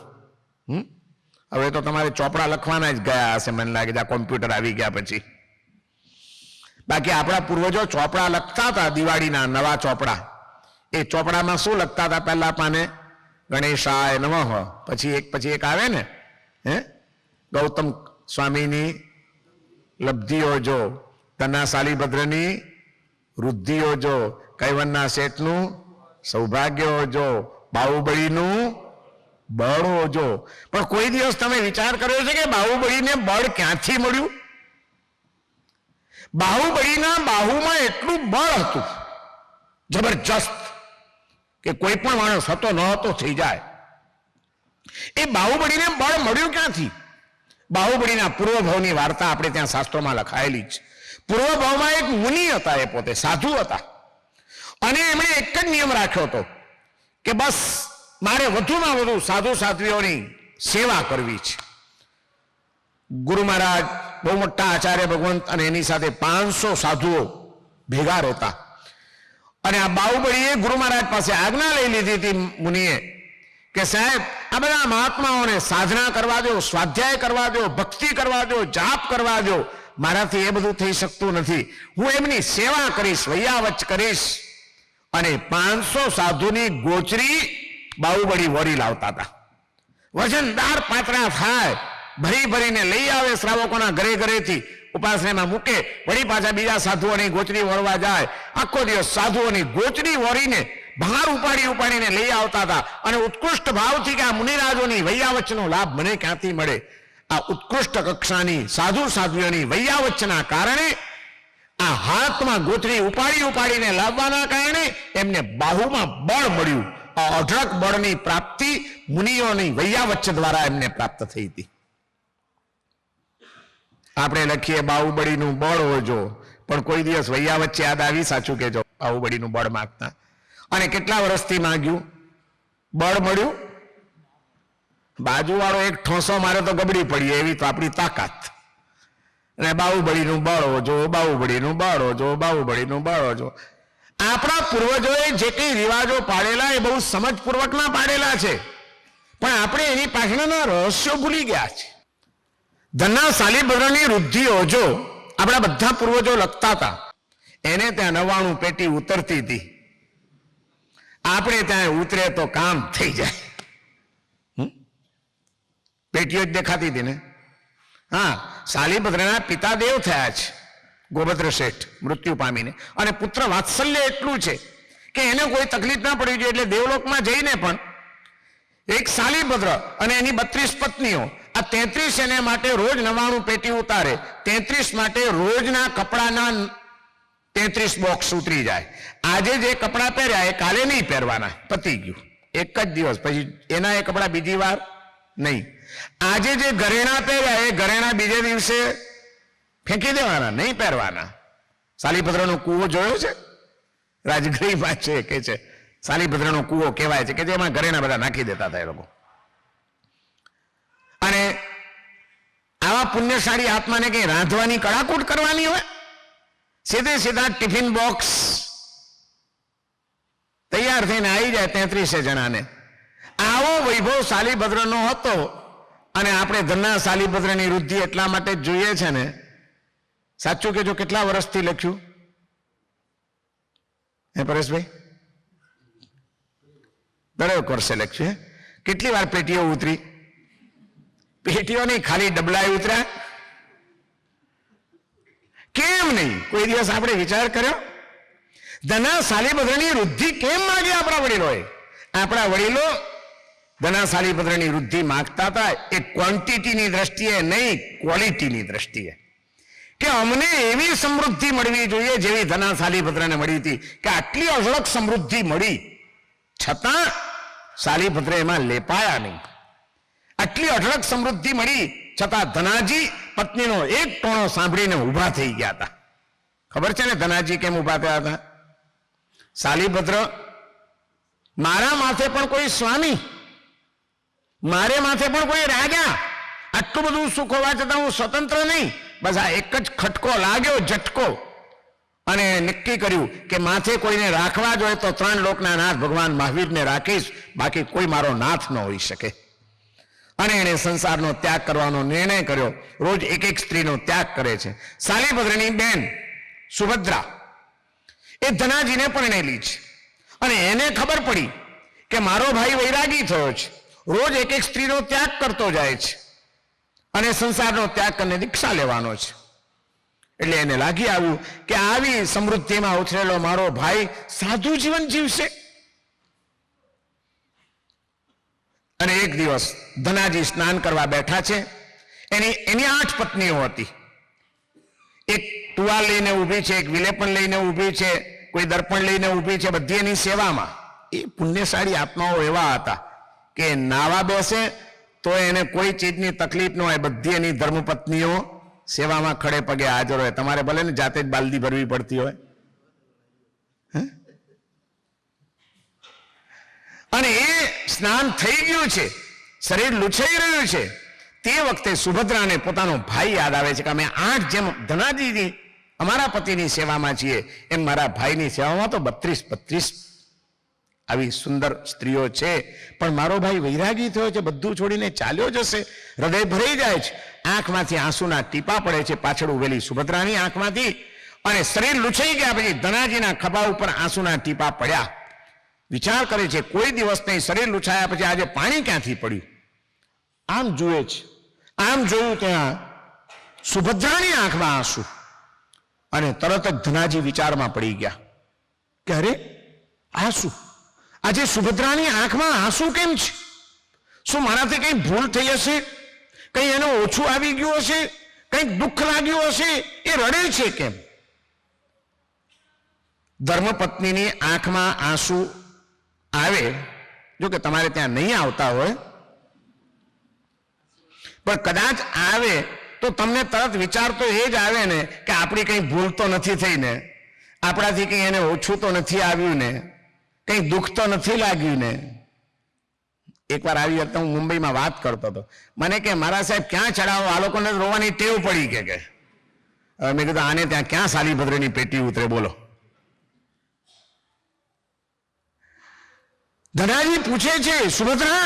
હવે તો તમારે ચોપડા લખવાના જ ગયા હશે મને લાગે છે, કોમ્પ્યુટર આવી ગયા પછી. બાકી આપણા પૂર્વજો ચોપડા લખતા હતા, દિવાળીના નવા ચોપડા. એ ચોપડામાં શું લખતા હતા? પહેલા પાને ગણેશાય નમઃ, પછી એક આવે ને, ગૌતમ સ્વામીની લબ્ધિઓ જો, તના શાલીભદ્રની વૃદ્ધિઓ જો, કૈવનના શેઠનું સૌભાગ્ય જો, બાહુબળીનું બળ જો. પણ કોઈ દિવસ તમે વિચાર કર્યો છે કે બાહુબળીને બળ ક્યાંથી મળ્યું? બાહુબળીના બાહુમાં એટલું બળ હતું જબરજસ્ત કે કોઈ પણ માણસ હતો ન હતો થઈ જાય. એ બાહુબળીને બળ મળ્યું ક્યાંથી? બાહુબળીના પૂર્વભાવની વાર્તા આપણે ત્યાં શાસ્ત્રોમાં લખાયેલી છે. પૂર્વભાવમાં એક મુનિ હતા, એ પોતે સાધુ હતા, અને એમણે એક જ નિયમ રાખ્યો હતો કે બસ મારે વધુમાં વધુ સાધુ સાધ્વીઓની સેવા કરવી છે. ગુરુ મહારાજ, બહુ મોટા આચાર્ય ભગવંત અને એની સાથે 500 સાધુઓ ભેગા રહેતા. અને આ બાહુબળીએ ગુરુ મહારાજ પાસે આજ્ઞા લઈ લીધી હતી મુનિએ કે સાહેબ, આ બધા મહાત્માઓને સાધના કરવા દો, સ્વાધ્યાય કરવા દો, ભક્તિ કરવા દો, જાપ કરવા દો. મારાથી એ બધું થઈ શકતું નથી. હું એમની સેવા કરીશ, વૈયાવચ કરીશ. અને 500 સાધુની ગોચરી બાહુબળી વરી લાવતા હતા. વજનદાર પાત્રા થાય, ભરીને લઈ આવે શ્રાવકોના ઘરેથી, ઉપાસનામાં મૂકે, વળી પાછા બીજા સાધુઓની ગોચરી વળવા જાય. આખો દિવસ સાધુઓની ગોચરી વળીને બહાર ઉપાડીને લઈ આવતા હતા. અને ઉત્કૃષ્ટ ભાવથી કે આ મુનિરાજોની વૈયાવચનો લાભ મને ક્યાંથી મળે? આ ઉત્કૃષ્ટ કક્ષાની સાધુ સાધ્વીઓની વૈયાવચના કારણે, આ હાથમાં ગોચરી ઉપાડીને લાવવાના કારણે એમને બાહુમાં બળ મળ્યું. આ અઢળક બળની પ્રાપ્તિ મુનિઓની વૈયાવચ દ્વારા એમને પ્રાપ્ત થઈ હતી. આપણે લખીએ બાહુબળીનું બળ હોજો, પણ કોઈ દિવસ વૈયાવચ યાદ આવી? સાચું કેજો. બાહુબળીનું બળ માંગતા અને કેટલા વર્ષથી માંગ્યું? બળ મળ્યું? બાજુવાળો એક ઠોસો મારે તો ગબડી પડી, એવી તો આપણી તાકાત. અને બાહુબળીનું બળ હોજો, બાહુબળીનું બળ હોજો, બાહુબળીનું બળ હોજો. આપણા પૂર્વજોએ જે કંઈ રિવાજો પાડેલા એ બહુ સમજપૂર્વકના પાડેલા છે, પણ આપણે એની પાછળના રહસ્યો ભૂલી ગયા છે. ધનના શાલીભદ્રની વૃદ્ધિ હોજો આપણા બધા પૂર્વજો લખતા હતા. એને ત્યાં 99 પેટી ઉતરતી હતી. આપણે ત્યાં ઉતરે તો કામ થઈ જાય. પેટીઓ જ દેખાતી હતી ને. હા, શાલીભદ્રના પિતા દેવ થયા છે, ગોભદ્ર શેઠ મૃત્યુ પામીને. અને પુત્ર વાત્સલ્ય એટલું છે કે એને કોઈ તકલીફ ના પડવી જોઈએ, એટલે દેવલોકમાં જઈને પણ એક શાલીભદ્ર અને એની 32 પત્નીઓ, આ 33 એને માટે રોજ 99 પેટી ઉતારે. 33 માટે રોજના કપડાના 33 બોક્સ ઉતરી જાય. આજે જે કપડા પહેર્યા એ કાલે નહીં પહેરવાના, પતી ગયું. એક જ દિવસ પછી એના એ કપડા બીજી વાર નહીં. આજે જે ઘરેણા પહેર્યા એ ઘરેણા બીજે દિવસે ફેંકી દેવાના, નહીં પહેરવાના. શાલીભદ્રનો કૂવો જોયો છે? રાજગઢમાં છે કે છે શાલીભદ્રનો કૂવો કહેવાય છે, કે જેમાં ઘરેણા બધા નાખી દેતા હતા એ લોકો. અને આવા પુણ્યશાળી આત્માને કઈ રાંધવાની કડાકૂટ કરવાની હોય? સીધા ટિફિન બોક્સ તૈયાર થઈને આવી જાય 33 જણાને. આવો વૈભવ શાલીભદ્રનો હતો. અને આપણે ધનના સાલીપત્રની વૃદ્ધિ એટલા માટે જ જોઈએ છે ને, સાચું કેજો, કેટલા વર્ષથી લખ્યું હે પરેશભાઈ? દરેક વર્ષે લખ્યું. કેટલી વાર પેટીઓ ઉતરી? પેટીઓ નહીં, ખાલી ડબલાય ઉતર્યા. કેમ નહીં? કોઈ દિવસ આપણે વિચાર કર્યો? ધના સાલીપત્રની વૃદ્ધિ કેમ માંગે આપણા વડીલોએ? આપણા વડીલો ધના સાલીપત્રની વૃદ્ધિ માંગતા હતા એ ક્વોન્ટિટીની દ્રષ્ટિએ નહીં, ક્વોલિટીની દ્રષ્ટિએ, કે અમને એવી સમૃદ્ધિ મળવી જોઈએ જેવી ધના સાલીપત્રને મળી હતી, કે આટલી અઢળક સમૃદ્ધિ મળી છતાં સાલીપત્ર એમાં લેપાયા નહીં. આટલી અઢળક સમૃદ્ધિ મળી છતાં ધનાજી પત્નીનો એક ટોણો સાંભળીને ઉભા થઈ ગયા હતા. ખબર છે ને ધનાજી કેમ ઉભા થયા હતા? સાલીપત્ર, મારા માથે પણ કોઈ સ્વામી, મારે માથે પણ કોઈ રાજા, આટલું બધું સુખ હોવા છતાં હું સ્વતંત્ર નહીં. બસ આ એક જ ખટકો લાગ્યો, ઝટકો, અને નક્કી કર્યું કે માથે કોઈને રાખવા જોઈએ તો 3 લોકના નાથ ભગવાન મહાવીરને રાખીશ, બાકી કોઈ મારો નાથ ન હોઈ શકે. અને એણે સંસારનો ત્યાગ કરવાનો નિર્ણય કર્યો. રોજ એક સ્ત્રીનો ત્યાગ કરે છે. સાલીપત્રની બેન સુભદ્રા એ ધનાજીને પરણેલી છે, અને એને ખબર પડી કે મારો ભાઈ વૈરાગી થયો છે, રોજ એક સ્ત્રીનો ત્યાગ કરતો જાય છે અને સંસારનો ત્યાગ કરીને દીક્ષા લેવાનો છે. એટલે એને લાગી આવ્યું કે આવી સમૃદ્ધિમાં ઉછરેલો મારો ભાઈ સાધુ જીવન જીવશે. અને એક દિવસ ધનાજી સ્નાન કરવા બેઠા છે. એની 8 પત્નીઓ હતી. એક ટુવાલ લઈને ઊભી છે, એક વિલેપણ લઈને ઊભી છે, કોઈ દર્પણ લઈને ઊભી છે, બધી એની સેવામાં. એ પુણ્યશાળી આત્માઓ એવા હતા કે નાવા બેસે તો એને કોઈ ચીજની તકલીફ ન હોય, બધી એની ધર્મપત્નીઓ સેવામાં ખડે પગે હાજર હોય. તમારે ભલે ને જાતે જ બાલદી ભરવી પડતી હોય. અને એ સ્નાન થઈ ગયું છે, શરીર લૂછાઈ રહ્યું છે, તે વખતે સુભદ્રાને પોતાનો ભાઈ યાદ આવે છે કે અમે 8 જેમ ધનાજીની અમારા પતિની સેવામાં છીએ, એમ મારા ભાઈની સેવામાં તો 32 આવી સુંદર સ્ત્રીઓ છે, પણ મારો ભાઈ વૈરાગી થયો છે, બધું છોડીને ચાલ્યો જશે. હૃદય ભરાઈ જાય છે, આંખમાંથી આંસુના ટીપા પડે છે પાછળ ઉભેલી સુભદ્રાની આંખમાંથી, અને શરીર લૂછાઈ ગયા પછી ધનાજીના ખભા ઉપર આંસુના ટીપા પડ્યા. વિચાર કરે છે કોઈ દિવસ નહીં, શરીર લૂછાયા પછી આજે પાણી ક્યાંથી પડ્યું? આમ જુએ છે, આમ જોયું ત્યાં સુભદ્રાની આંખમાં આંસુ, અને તરત જ ધનાજી વિચારમાં પડી ગયા કે અરે આંસુ, આજે સુભદ્રાની આંખમાં આંસુ કેમ છે? શું મારાથી કંઈ ભૂલ થઈ હશે? કંઈ એનું ઓછું આવી ગયું હશે? કંઈક દુઃખ લાગ્યું હશે? એ રડે છે કેમ? ધર્મપત્નીની આંખમાં આંસુ આવે, જો કે તમારે ત્યાં નહીં આવતા હોય, પણ કદાચ આવે તો તમને તરત વિચાર તો એ જ આવે ને કે આપણી કંઈ ભૂલ તો નથી થઈ ને, આપણાથી કંઈ એને ઓછું તો નથી આવ્યું ને, કંઈ દુઃખ તો નથી લાગ્યું ને. એકવાર આવી વખતે હું મુંબઈમાં વાત કરતો હતો, મને કે મારા સાહેબ ક્યાં ચડાવો, આ લોકોને રોવાની ટેવ પડી કે મેં કીધું આને ત્યાં ક્યાં સાલીપત્રની પેટી ઉતરે, બોલો. ધનાજી પૂછે છે, સુભદ્રા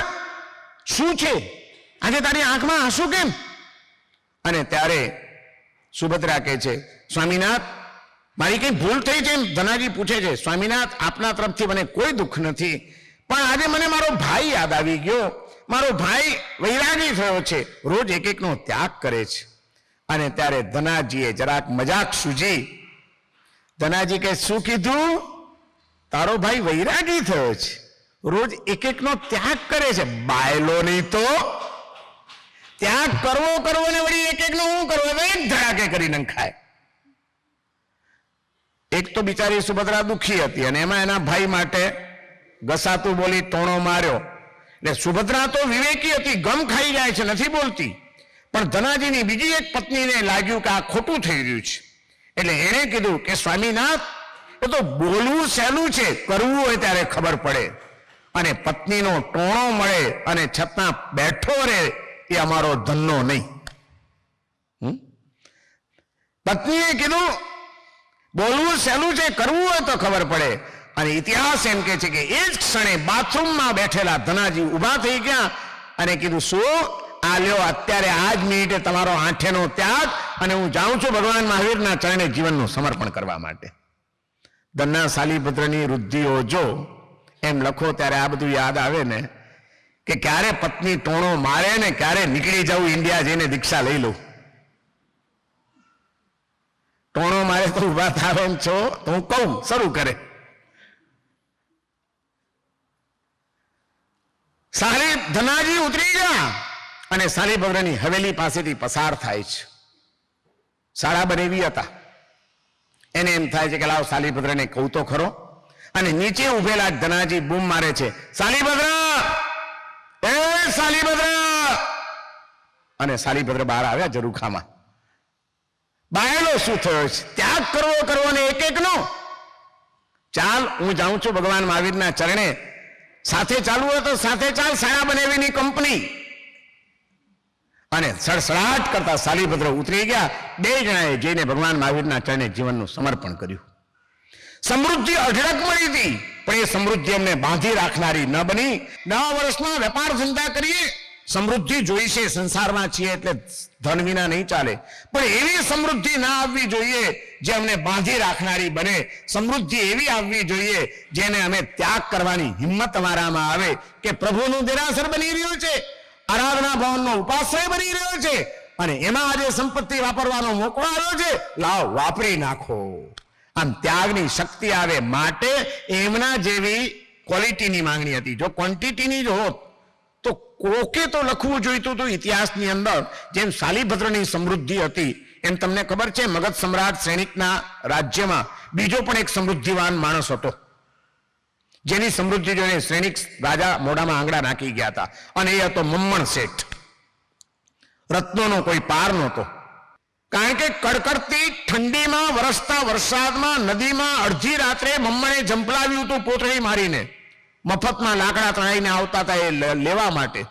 શું છે આજે તારી આંખમાં આંસુ કેમ? અને ત્યારે સુભદ્રા કહે છે, સ્વામીનાથ મારી કઈ ભૂલ થઈ છે? ધનાજી પૂછે છે, સ્વામીનાથ આપના તરફથી મને કોઈ દુઃખ નથી, પણ આજે મને મારો ભાઈ યાદ આવી ગયો. મારો ભાઈ વૈરાગી થયો છે, રોજ એકનો ત્યાગ કરે છે. અને ત્યારે ધનાજીએ જરાક મજાક સૂજી. ધનાજી કે શું કીધું? તારો ભાઈ વૈરાગી થયો છે, રોજ એકનો ત્યાગ કરે છે. બાયલો નહીં તો ત્યાગ કરવો ને વળી એકનો હું કરવો? એક ધડાકે કરી નંખાય. એક તો બિચારી સુભદ્રા દુઃખી હતી, અને એમાં એના ભાઈ માટે ઘસાતું બોલી ટોણો માર્યો. એટલે સુભદ્રા તો વિવેકી હતી, ગમ ખાઈ જાય છે, નથી બોલતી, પણ ધનાજીની બીજી એક પત્નીને લાગ્યું કે આ ખોટું થઈ રહ્યું છે. એટલે એણે કીધું કે સ્વામીનાથ એ તો બોલવું સહેલું છે, કરવું હોય ત્યારે ખબર પડે. અને પત્નીનો ટોણો મળે અને છતાં બેઠો રહે એ અમારો ધનનો નહીં. પત્નીએ કીધું બોલવું સહેલું છે, કરવું હોય તો ખબર પડે. અને ઇતિહાસ એમ કે છે કે એ જ ક્ષણે બાથરૂમમાં બેઠેલા ધનાજી ઉભા થઈ ગયા અને કીધું શું આ લ્યો અત્યારે આ જ મિનિટે તમારો આંઠેનો ત્યાગ, અને હું જાઉં છું ભગવાન મહાવીરના ચરણે જીવનનું સમર્પણ કરવા માટે. ધનના શાલીભદ્રની વૃદ્ધિઓ જો એમ લખો ત્યારે આ બધું યાદ આવે ને કે ક્યારે પત્ની ટોણો મારે ને ક્યારે નીકળી જવું ઇન્ડિયા જઈને દીક્ષા લઈ લઉં. ટોણો મારે તો ઉભા થાવે છો તો હું કહું શરૂ કરે. સાલી ધનાજી ઉતરી ગયા અને શાલીભદ્રની હવેલી પાસેથી પસાર થાય છે. શાળા બનેવી હતા. એને એમ થાય છે કે લાવ શાલીભદ્રને કહું તો ખરો. અને નીચે ઉભેલા ધનાજી બૂમ મારે છે, શાલીભદ્ર, એ શાલીભદ્ર. અને શાલીભદ્ર બહાર આવ્યા ઝરૂખામાં. બાયલો શું થયો છે? ત્યાગ કરવો ને એક એક નો. ચાલ હું જાઉં છું ભગવાન મહાવીરના ચરણે. સાથે ચાલવું હોય તો સાથે ચાલ, શાળા બનેવીની કંપની. અને સડસડાટ કરતા શાલીભદ્ર ઉતરી ગયા. બે જણાએ જઈને ભગવાન મહાવીરના ચરણે જીવનનું સમર્પણ કર્યું. સમૃદ્ધિ અઢળક મળી હતી, પણ એ સમૃદ્ધિ અમને બાંધી રાખનારી ન બની. 9 વર્ષમાં વેપાર ધંધા કરીએ, સમૃદ્ધિ જોઈ છે, સંસારમાં છીએ એટલે ધન વિના નહીં ચાલે, પણ એવી સમૃદ્ધિ ના આવવી જોઈએ જે અમને બાંધી રાખનારી બને. સમૃદ્ધિ એવી આવવી જોઈએ જેને અમે ત્યાગ કરવાની હિંમત અમારામાં આવે કે પ્રભુનું દેરાસર બની રહ્યું છે, આરાધના ભવનનો ઉપાશ્રય બની રહ્યો છે, અને એમાં આજે સંપત્તિ વાપરવાનો મોકો આવ્યો છે, લાવ વાપરી નાખો. આમ ત્યાગની શક્તિ આવે માટે એમના જેવી ક્વોલિટીની માંગણી હતી. જો ક્વોન્ટિટીની જ હોત તો કોકે તો લખવું જોઈતું હતું ઇતિહાસની અંદર. જેમ શાલીભદ્રની સમૃદ્ધિ હતી એમ તમને ખબર છે મગધ સમ્રાટ શ્રેણિકના રાજ્યમાં બીજો પણ એક સમૃદ્ધિવાન માણસ હતો, જેની સમૃદ્ધિ જોઈને શ્રેણિક રાજા મોઢામાં આંગળા નાખી ગયા હતા, અને એ હતો મમ્મણ શેઠ. રત્નોનો કોઈ પાર નહોતો. કારણ કે કડકડતી ઠંડીમાં વરસતા વરસાદમાં નદીમાં અડધી રાત્રે મમ્મણે ઝંપલાવ્યું હતું પોતળી મારીને. મફતમાં લાકડા તણાઈને આવતા હતા એ લેવા માટે.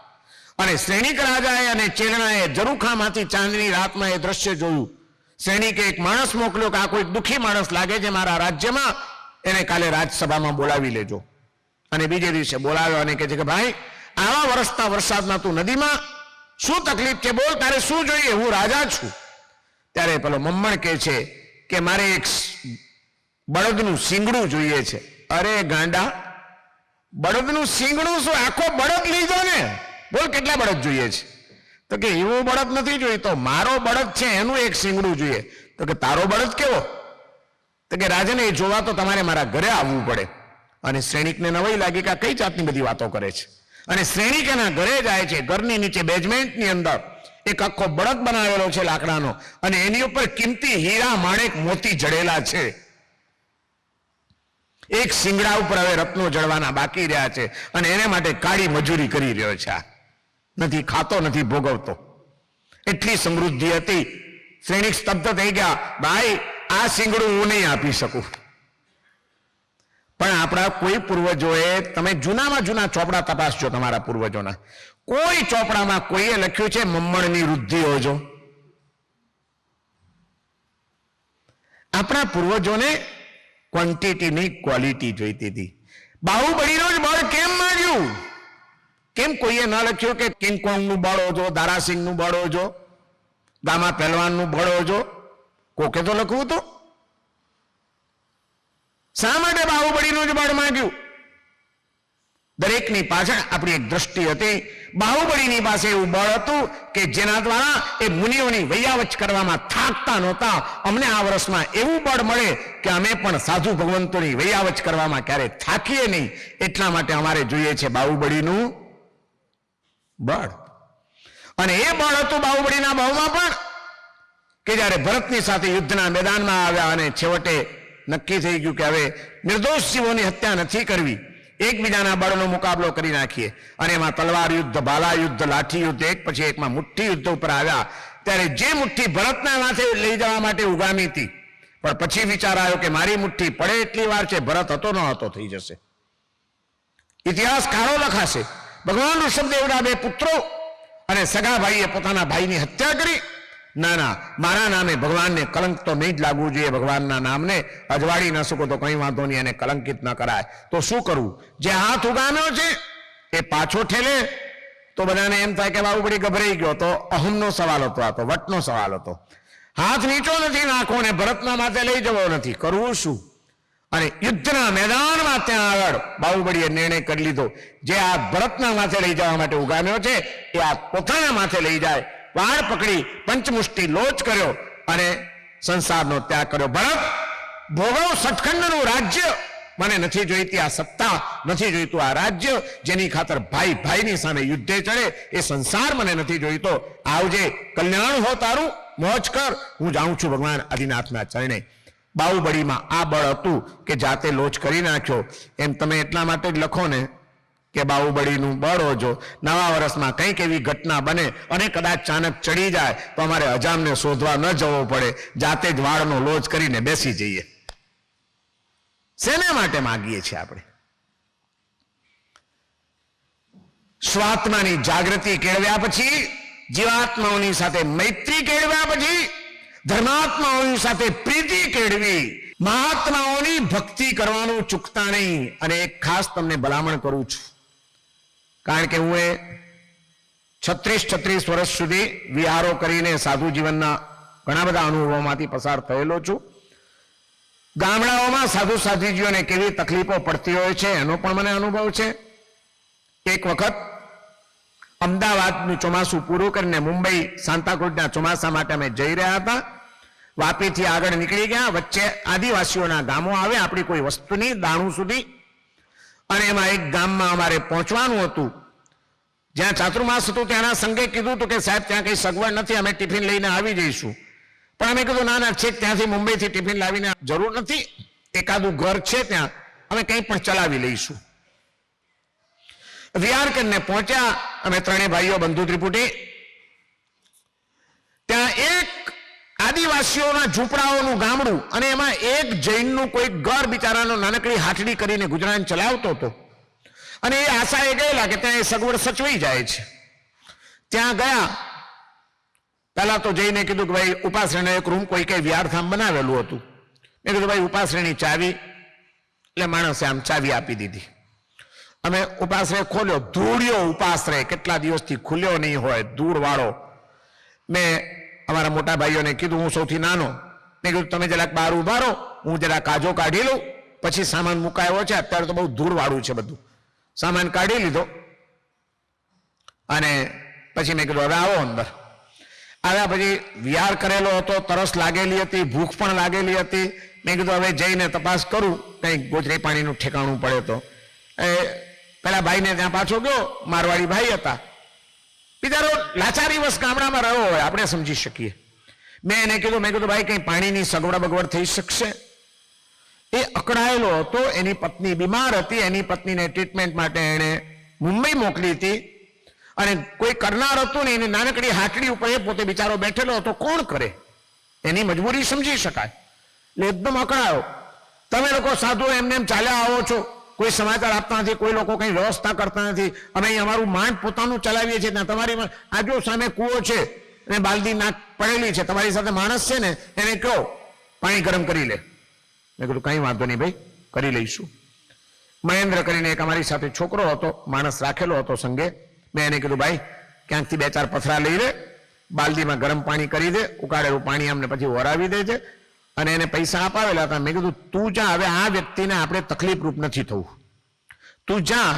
અને શ્રેણિક રાજાએ અને ચેલણાએ ઝરૂખામાંથી ચાંદની રાતમાં એ દ્રશ્ય જોયું. શ્રેણિકે એક માણસ મોકલ્યો કે આ કોઈ દુઃખી માણસ લાગે છે મારા રાજ્યમાં, એને કાલે રાજસભામાં બોલાવી લેજો. અને બીજે દિવસે બોલાવ્યો અને કહે છે કે ભાઈ આવા વરસતા વરસાદમાં તું નદીમાં શું તકલીફ છે, બોલ તારે શું જોઈએ, હું રાજા છું. ત્યારે પેલો મમ્મણ કહે છે કે મારે એક બળદનું શીંગડું જોઈએ છે. અરે ગાંડા, બળદનું શીંગડું શું, આખો બળદ લીધો ને, બોલ કેટલા બળદ જોઈએ છે? તો કે એવું બળદ નથી જોઈતો, મારો બળદ છે એનું એક શીંગડું જોઈએ. તો કે તારો બળદ કેવો? તો કે રાજને એ જોવા તો તમારે મારા ઘરે આવવું પડે. અને શ્રેણિકને નવાઈ લાગી કે આ કઈ જાતની બધી વાતો કરે છે. અને શ્રેણિક એના ઘરે જાય છે. ઘરની નીચે બેઝમેન્ટની અંદર એક આખો બળદ બનાવેલો છે લાકડાનો, અને એની ઉપર કિંમતી હીરા માણેક મોતી જડેલા છે. એક શિંગડા ઉપર હવે રત્નો જડવાના બાકી રહ્યા છે, અને એને માટે કાળી મજૂરી કરી રહ્યો છે. નથી ખાતો, નથી ભોગવતો. એટલી સમૃદ્ધિ હતી. શ્રેણિક સ્તબ્ધ થઈ ગયા. ભાઈ આ શિંગડું હું નહીં આપી શકું. પણ આપણા કોઈ પૂર્વજોએ, તમે જૂનામાં જૂના ચોપડા તપાસજો તમારા પૂર્વજોના, કોઈ ચોપડામાં કોઈએ લખ્યું છે મમ્મણની વૃદ્ધિ હોજો? આપણા પૂર્વજોને ક્વોન્ટિટીની ક્વોલિટી જોઈતી હતી. બાહુબલીનો જ બળ કેમ માંગ્યું? કેમ કોઈએ ન લખ્યું કે કિંગકોંગનું બળ હોજો, દારાસિંહનું બળ હોજો, ગામા પહેલવાનનું બળ હોજો? કોકે તો લખવું તો. શા માટે બાહુબલીનું જ બળ માંગ્યું? દરેકની પાછળ આપણી એક દ્રષ્ટિ હતી. બાહુબલીની પાસે એવું બળ હતું કે જેના દ્વારા એ મુનિઓની વૈયાવચ કરવામાં થાકતા નહોતા. અમને આ વર્ષમાં એવું બળ મળે કે અમે પણ સાધુ ભગવંતોની વૈયાવચ કરવામાં ક્યારે થાકીએ નહીં. એટલા માટે અમારે જોઈએ છે બાહુબલીનું બળ. અને એ બળ હતું બાહુબલીના ભાવમાં પણ કે જ્યારે ભરતની સાથે યુદ્ધના મેદાનમાં આવ્યા અને છેવટે નક્કી થઈ ગયું કે હવે નિર્દોષ જીવોની હત્યા નથી કરવી, એકબીજાના બળનો મુકાબલો કરી નાખીએ. અને એમાં તલવાર યુદ્ધ, ભાલા યુદ્ધ, લાઠી યુદ્ધ, એક પછી એકમાં મુઠ્ઠી યુદ્ધ ઉપર આવ્યા. ત્યારે જે મુઠ્ઠી ભરતના માથે લઈ જવા માટે ઉગામી હતી, પણ પછી વિચાર આવ્યો કે મારી મુઠ્ઠી પડે એટલી વાર છે, ભરત હતો ન હતો થઈ જશે. ઇતિહાસ કાળો લખાશે. ભગવાન ઋષભદેવના 2 પુત્રો અને સગા ભાઈએ પોતાના ભાઈની હત્યા કરી. ના ના, મારા નામે ભગવાનને કલંક તો નહીં જ લાગવું જોઈએ. ભગવાનના નામને અજવાડી ન શકો તો કંઈ વાંધો નહીં, એને કલંકિત ન કરાય. તો શું કરવું? જે હાથ ઉગામ્યો છે એ પાછો ઠેલે તો બધાને એમ થાય કે બાબુબડી ગભરાઈ ગયો. તો અહમનો સવાલ હતો, આ તો વટનો સવાલ હતો. હાથ નીચો નથી નાખવો ને ભરતના માથે લઈ જવો નથી, કરવું શું? અને યુદ્ધના મેદાનમાં ત્યાં આગળ બાહુબલીએ નિર્ણય કરી લીધો, જે આ ભરતના માથે લઈ જવા માટે ઉગામ્યો છે એ આ પોતાના માથે લઈ જાય. વાળ પકડી પંચમુષ્ટિ લોચ કર્યો અને સંસારનો ત્યાગ કર્યો. ભરત, ભોગવ સટખંડનું રાજ્ય મને નથી જોઈતી, આ સત્તા નથી જોઈતું, આ રાજ્ય જેની ખાતર ભાઈ ભાઈની સામે યુદ્ધે ચડે એ સંસાર મને નથી જોઈતો. આવજે, કલ્યાણ હો તારું, મોજ કર, હું જાઉં છું ભગવાન આદિનાથના ચરણે. બાહુબલીમાં આ બળ હતું કે જાતે લોચ કરી નાખ્યો. એમ તમે એટલા માટે જ લખો ને કે બાહુબલીનું બળ ઓજો. નવા વર્ષમાં કંઈક એવી ઘટના બને અને કદાચ ચાણક ચડી જાય તો અમારે અજામને શોધવા ન જવો પડે, જાતે જ વાળનો લોચ કરીને બેસી જઈએ. શેના માટે માગીએ છીએ આપણે? સ્વાત્માની જાગૃતિ કેળવ્યા પછી, જીવાત્માઓની સાથે મૈત્રી કેળવ્યા પછી, ધર્માત્માઓની સાથે પ્રીતિ કેળવી, મહાત્માઓની ભક્તિ કરવાનું ચૂકતા નહીં. અને એક ખાસ તમને ભલામણ કરું છું, કારણ કે હું એ 36 વર્ષ સુધી વિહારો કરીને સાધુ જીવનના ઘણા બધા અનુભવોમાંથી પસાર થયેલો છું. ગામડાઓમાં સાધુ સાધ્વીજીઓને કેવી તકલીફો પડતી હોય છે એનો પણ મને અનુભવ છે. એક વખત અમદાવાદનું ચોમાસું પૂરું કરીને મુંબઈ સાંતાક્રુઝના ચોમાસા માટે અમે જઈ રહ્યા હતા. વાપીથી આગળ નીકળી ગયા, વચ્ચે આદિવાસીઓના ગામો આવે, આપણી કોઈ વસ્તુની દાણું સુધી. અને એમાં એક ગામમાં અમારે પહોંચવાનું હતું, જ્યાં ચાતુર્માસ હતું. ત્યાંના સંઘે કીધું હતું કે સાહેબ ત્યાં કઈ સગવડ નથી, અમે ટિફિન લઈને આવી જઈશું. પણ અમે કીધું ના ના, છેક ત્યાંથી મુંબઈથી ટિફિન લાવીને જરૂર નથી, એકાદું ઘર છે ત્યાં, અમે કંઈ પણ ચલાવી લઈશું. વિહાર કરીને પહોંચ્યા અમે ત્રણેય ભાઈઓ બંધુ ત્રિપુટી. ત્યાં એક આદિવાસીઓના ઝૂંપડાઓનું ગામડું અને એમાં એક જૈનનું કોઈ ઘર બિચારાનો નાનકડી હાથડી કરીને ગુજરાન ચલાવતો હતો. અને એ આશાએ ગયેલા કે ત્યાં એ સગવડ સચવાઈ જાય છે. ત્યાં ગયા, પહેલા તો જઈને કીધું કે ભાઈ ઉપાશ્રયનો એક રૂમ કોઈ કઈ વિહારધામ બનાવેલું હતું. મેં કીધું ભાઈ ઉપાશ્રયની ચાવી, એટલે માણસે આમ ચાવી આપી દીધી. અમે ઉપાશ્રય ખોલ્યો, ધૂળિયો ઉપાશ્રય, કેટલા દિવસથી ખુલ્યો નહીં હોય, ધૂળ વાળો. મેં અમારા મોટા ભાઈઓને કીધું, હું સૌથી નાનો, મેં કીધું તમે જરાક બહાર ઉભા રહો, હું જરાક કાજો કાઢી લઉં, પછી સામાન મુકાયો છે. અત્યારે તો બહુ ધૂળ વાળું છે બધું. સામાન કાઢી લીધો અને પછી મેં કીધું હવે આવો અંદર. આવ્યા પછી વિહાર કરેલો હતો, તરસ લાગેલી હતી, ભૂખ પણ લાગેલી હતી. મેં કીધું હવે જઈને તપાસ કરું, કંઈક ગોચરી પાણીનું ઠેકાણું પડે તો. એ પેલા ભાઈને ત્યાં પાછો ગયો, મારવાડી ભાઈ હતા. બિચારો લાચારીવશ ગામડામાં રહ્યો હોય, આપણે સમજી શકીએ. મેં એને કીધું, મેં કીધું ભાઈ કંઈ પાણીની સગવડ બગવડ થઈ શકશે? એ અકળાયેલો હતો, એની પત્ની બીમાર હતી, એની પત્નીને ટ્રીટમેન્ટ માટે એણે મુંબઈ મોકલી હતી. અને કોઈ કરનાર હતું ને, એની નાનકડી હાટડી ઉપર એ પોતે બિચારો બેઠેલો હતો, કોણ કરે? એની મજબૂરી સમજી શકાય. એટલે એકદમ અકળાયો. તમે લોકો સાધુ એમને એમ ચાલ્યા આવો છો, કોઈ સમાચાર આપતા નથી, કોઈ લોકો કંઈ વ્યવસ્થા કરતા નથી. અમે અહીં અમારું માંડ પોતાનું ચલાવીએ છીએ, ત્યાં તમારી આજો સામે કૂવો છે અને બાલદી નાક પડેલી છે, તમારી સાથે માણસ છે ને, એને કહો પાણી ગરમ કરી લે. મેં કીધું કંઈ વાંધો નહીં ભાઈ, કરી લઈશું. મહેન્દ્ર કરીને એક અમારી સાથે છોકરો હતો, માણસ રાખેલો હતો સંઘે. મેં એને કીધું ભાઈ ક્યાંકથી 2-4 પથરા લઈ લે, બાલદીમાં ગરમ પાણી કરી દે, ઉકાળેલું પાણી અમને પછી વરાવી દે છે. અને એને પૈસા અપાવેલા હતા. મેં કીધું તું જા, હવે આ વ્યક્તિને આપણે તકલીફરૂપ નથી થવું, તું જા.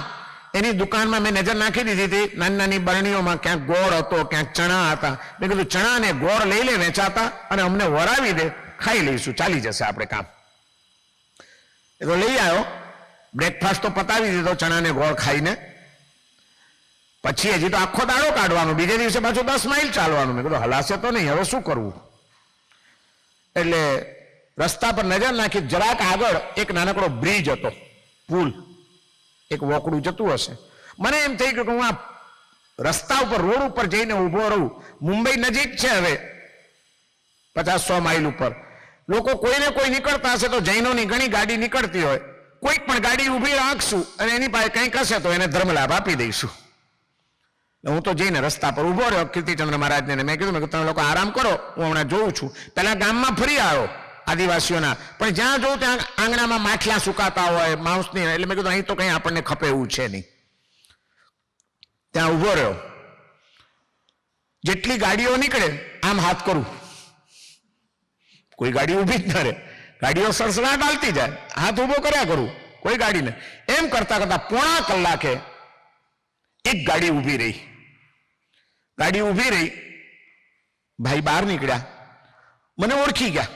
એની દુકાનમાં મેં નજર નાખી દીધી હતી, નાની નાની બરણીઓમાં ક્યાંક ગોળ હતો, ક્યાંક ચણા હતા. મેં કીધું ચણા ને ગોળ લઈ લે વેચાતા, અને અમને વરાવી દે, ખાઈ લઈશું, ચાલી જશે આપણે કામ. એ તો લઈ આવ્યો, બ્રેકફાસ્ટ તો પતાવી દીધો ચણા ને ગોળ ખાઈને. પછી હજી તો આખો દાડો કાઢવાનો, બીજે દિવસે પાછું 10 માઇલ ચાલવાનું. મેં કીધું હલાશે તો નહીં, હવે શું કરવું? એટલે રસ્તા પર નજર નાખી, જરાક આગળ એક નાનકડો બ્રિજ હતો, પુલ, એક વોકડું જતું હશે. મને એમ થઈ ગયું કે હું આ રસ્તા ઉપર, રોડ ઉપર જઈને ઊભો રહું. મુંબઈ નજીક છે, હવે 50-100 માઇલ ઉપર. લોકો કોઈને કોઈ નીકળતા હશે તો જૈનોની ઘણી ગાડી નીકળતી હોય, કોઈક પણ ગાડી ઊભી રાખશું અને એની પાસે કંઈક હશે તો એને ધર્મલાભ આપી દઈશું. હું તો જઈને રસ્તા પર ઉભો રહ્યો કીર્તિચંદ્ર મહારાજને. મેં કીધું તમે લોકો આરામ કરો, હું હમણાં જોઉં છું. પેલા ગામમાં ફરી આવ્યો આદિવાસીઓના, પણ જ્યાં જોઉં ત્યાં આંગણામાં માછલા સુકાતા હોય, માંસની. એટલે મેં કીધું અહીં તો કંઈ આપણને ખપે એવું છે નહીં. ત્યાં ઉભો રહ્યો. જેટલી ગાડીઓ નીકળે આમ હાથ કરું, કોઈ ગાડી ઊભી જ ન રહે, ગાડીઓ સડસડાટ હાલતી જાય, હાથ ઉભો કર્યા કરું, કોઈ ગાડીને. એમ કરતા કરતા પોણા કલાકે એક ગાડી ઊભી રહી. ગાડી ઊભી રહી, ભાઈ બહાર નીકળ્યા, મને ઓળખી ગયા.